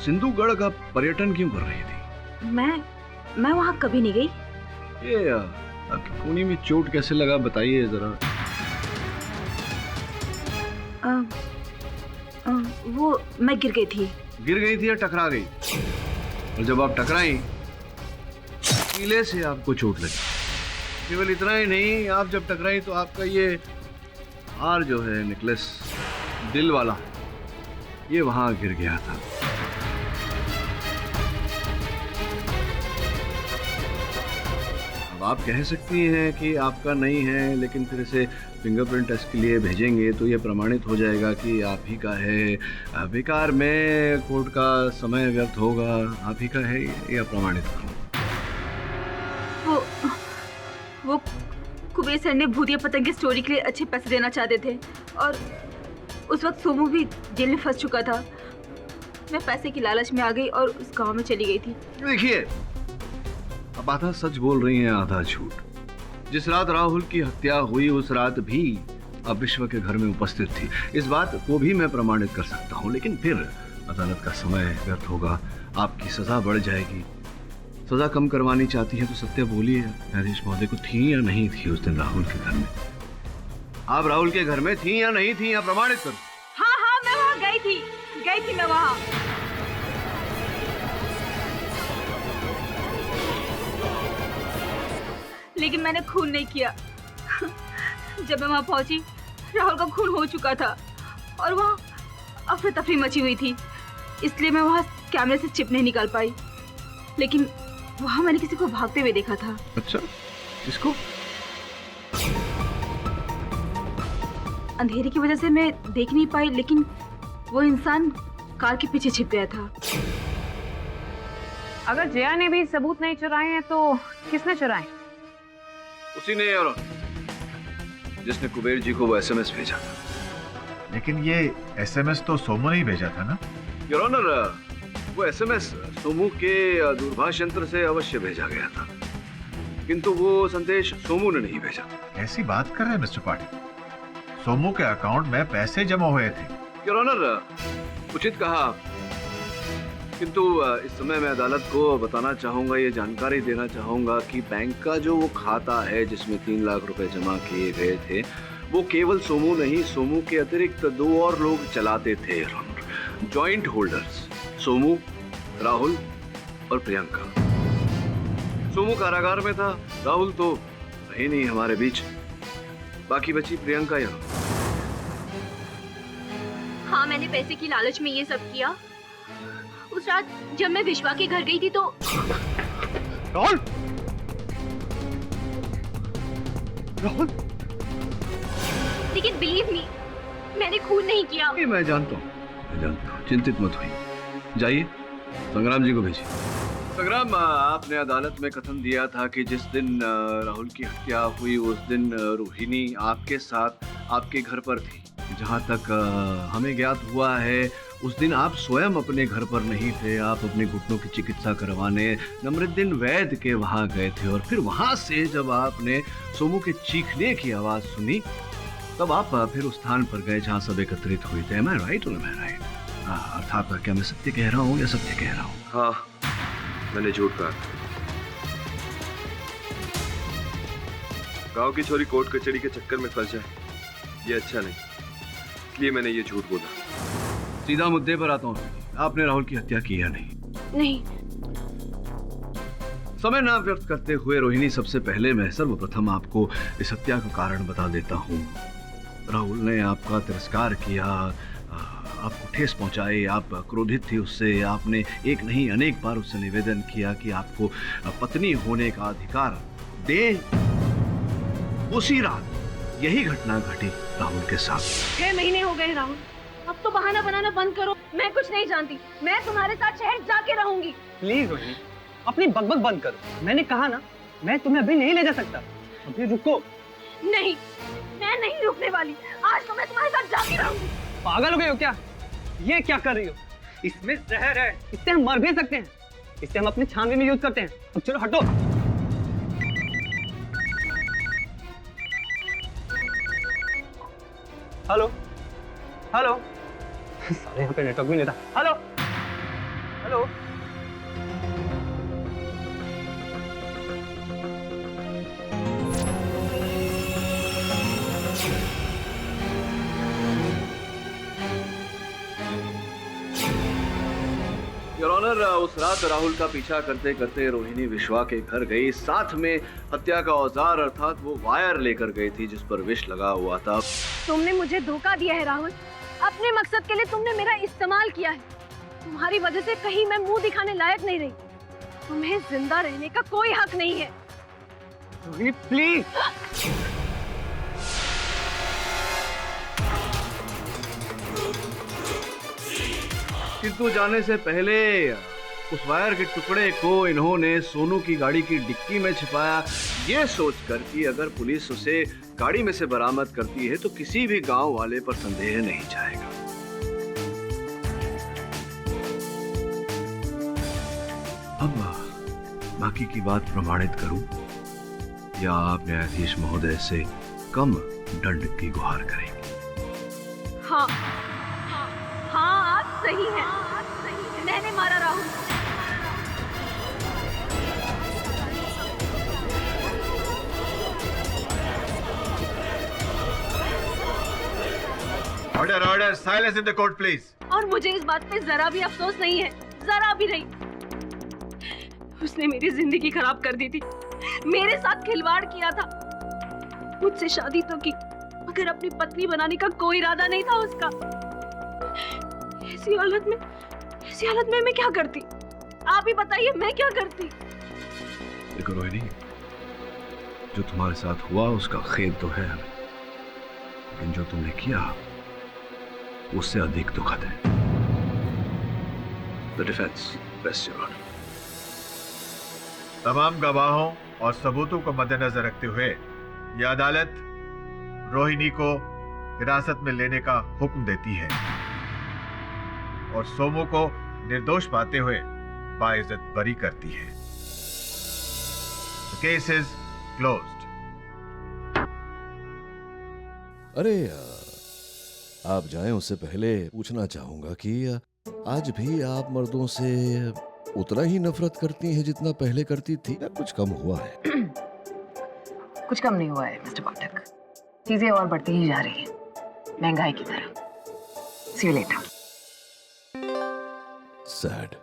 सिंधुगढ़ का पर्यटन क्यों कर रही थी? मैं वहाँ कभी नहीं गई। ये आपकी कूनी में चोट कैसे लगा, बताइए जरा। वो मैं गिर गई थी। गिर गई थी या टकरा गई? और जब आप टकराई, कीले से आपको चोट लगी। केवल इतना ही नहीं, आप जब टकराई तो आपका ये हार जो है, नेकलेस दिल वाला, ये वहां गिर गया था। अब आप कह सकती हैं कि आपका नहीं है, लेकिन फिर इसे फिंगरप्रिंट टेस्ट के लिए भेजेंगे तो ये प्रमाणित हो जाएगा कि आप ही का है। बेकार में कोर्ट का समय व्यर्थ होगा। आप ही का है, ये प्रमाणित करो। वो कुबेर सर ने भूतिया पतंग की स्टोरी के लिए अच्छे पैसे देना चाहते थे, और उस वक्त सोमू भी जेल में फंस चुका था। मैं पैसे की लालच में आ गई और उस गांव में चली गई थी। देखिए, अब आधा सच बोल रही हैं, आधा झूठ। जिस रात राहुल की हत्या हुई उस रात भी आप विश्व के घर में उपस्थित थी। इस बात को भी मैं प्रमाणित कर सकता हूँ, लेकिन फिर अदालत का समय व्यर्थ होगा, आपकी सजा बढ़ जाएगी। सजा कम करवानी चाहती है तो सत्य बोलिए, न्यायाधीश महोदय को थी या नहीं थी उस दिन राहुल के घर में? आप राहुल के घर में थी या नहीं थी, या प्रमाणित करो। हाँ, मैं वहाँ गई थी मैं वहाँ। लेकिन मैंने खून नहीं किया। जब मैं वहां पहुंची, राहुल का खून हो चुका था और वहां अफरा तफरी मची हुई थी, इसलिए मैं वहां कैमरे से चिप नहीं निकाल पाई। लेकिन वहां मैंने किसी को भागते हुए देखा था। अच्छा, किसको? अंधेरे की वजह से मैं देख नहीं पाई, लेकिन वो इंसान कार के पीछे छिप गया था। अगर जया ने भी सबूत नहीं चुराए हैं तो किसने चुराए? उसी ने, और जिसने कुबेर जी को वो एसएमएस भेजा था। लेकिन ये एसएमएस तो सोमू ने ही भेजा था ना? योर ऑनर, वो एसएमएस सोमू के दूरभाष यंत्र से अवश्य भेजा गया था, किंतु वो संदेश सोमू ने नहीं भेजा। कैसी बात कर रहे हैं मिस्टर पाटिल? सोमू के अकाउंट में पैसे जमा हुए थे। योर ऑनर, उचित कहा, किंतु इस समय मैं अदालत को बताना चाहूंगा, ये जानकारी देना चाहूंगा कि बैंक का जो वो खाता है जिसमें 3 लाख रुपए जमा किए गए थे, वो केवल सोमू नहीं, सोमू के अतिरिक्त 2 और लोग चलाते थे। जॉइंट होल्डर्स, सोमू, राहुल और प्रियंका। सोमू कारागार में था, राहुल तो रही नहीं हमारे बीच, बाकी बची प्रियंका। यहाँ हाँ, मैंने पैसे की लालच में ये सब किया। उस रात जब मैं विश्वा के घर गई थी तो राहुल, राहुल, लेकिन बिलीव मी, मैंने खून नहीं किया। मैं जानता हूँ, चिंतित मत होइए। जाइए, संग्राम जी को भेजिए। संग्राम, आपने अदालत में कथन दिया था कि जिस दिन राहुल की हत्या हुई उस दिन रोहिणी आपके साथ आपके घर पर थी। जहाँ तक हमें ज्ञात हुआ है, उस दिन आप स्वयं अपने घर पर नहीं थे। आप अपने घुटनों की चिकित्सा करवाने नमरुद्दीन वैद्य के वहाँ गए थे, और फिर वहाँ से जब आपने सोमू के चीखने की आवाज़ सुनी, तब आप फिर उस स्थान पर गए जहाँ सब एकत्रित हुए थे। Am I right or am I right? अर्थात क्या मैं सत्य कह रहा हूँ या सत्य कह रहा हूँ? हाँ, मैंने झूठ कहा। गांव की छोरी कोर्ट कचहरी के चक्कर में फंस जाए, ये अच्छा नहीं, इसलिए मैंने ये झूठ बोला। सीधा मुद्दे पर आता हूँ, आपने राहुल की हत्या की या नहीं? नहीं। समय ना व्यर्थ करते हुए रोहिणी, सबसे पहले मैं सर्वप्रथम आपको इस हत्या का कारण बता देता हूँ। राहुल ने आपका तिरस्कार किया, आपको ठेस पहुंचाई, आप क्रोधित थी उससे। आपने एक नहीं अनेक बार उससे निवेदन किया कि आपको पत्नी होने का अधिकार दे। उसी रात यही घटना घटी राहुल के साथ। 6 महीने हो गए राहुल, अब तो बहाना बनाना बंद करो। मैं कुछ नहीं जानती, मैं तुम्हारे साथ शहर जाके रहूंगी। प्लीज रोहिणी, अपनी बकबक बंद करो। मैंने कहा ना, मैं तुम्हें अभी नहीं ले जा सकता। अभी रुको। नहीं, मैं नहीं रुकने वाली। आज तो मैं तुम्हारे साथ जाके रहूंगी। पागल हो गए हो क्या? ये क्या कर रही हो? इसमें जहर है, इससे हम मर भी सकते हैं। इससे हम अपने छानबीन में यूज करते हैं। अब चलो हटो। हेलो हेलो, सारे यहाँ पे नेटवर्क भी नहीं था। हेलो हेलो, योर ऑनर, उस रात राहुल का पीछा करते करते रोहिणी विश्वा के घर गई। साथ में हत्या का औजार अर्थात वो वायर लेकर गई थी जिस पर विष लगा हुआ था। तुमने मुझे धोखा दिया है राहुल। अपने मकसद के लिए तुमने मेरा इस्तेमाल किया है। तुम्हारी वजह से कहीं मैं मुंह दिखाने लायक नहीं रही। तुम्हें जिंदा रहने का कोई हक नहीं है। रोहिणी प्लीज। किंतु जाने से पहले उस वायर के टुकड़े को इन्होंने सोनू की गाड़ी की डिक्की में छिपाया, ये सोचकर कि अगर पुलिस उसे गाड़ी में से बरामद करती है तो किसी भी गांव वाले पर संदेह नहीं जाएगा। अब बाकी की बात प्रमाणित करूं या आप न्यायाधीश महोदय से कम दंड की गुहार करेंगे? हाँ, आप सही हैं। मैंने मारा Rahul. Order order, silence in the court please. और मुझे इस बात पे जरा भी अफसोस नहीं है, जरा भी नहीं। उसने मेरी जिंदगी खराब कर दी थी, मेरे साथ खिलवाड़ किया था। मुझसे शादी तो की, मगर अपनी पत्नी बनाने का कोई इरादा नहीं था उसका। ऐसी हालत में मैं क्या करती? आप ही बताइए, मैं क्या करती? देखो रोहिणी, जो तुम्हारे साथ हुआ उसका खेद तो है हमें, लेकिन जो तुमने किया उससे अधिक दुखद है। The defence rest your honour. तमाम गवाहों और सबूतों को मद्देनजर रखते हुए यह अदालत रोहिणी को हिरासत में लेने का हुक्म देती है और सोमू को निर्दोष पाते हुए बाइज्जत बरी करती है। The case is closed. अरे आप जाएं उससे पहले पूछना चाहूंगा कि आज भी आप मर्दों से उतना ही नफरत करती हैं जितना पहले करती थी, या कुछ कम हुआ है? कुछ कम नहीं हुआ है मिस्टर पाठक, चीजें और बढ़ती ही जा रही है महंगाई की तरह। See you later. Sad.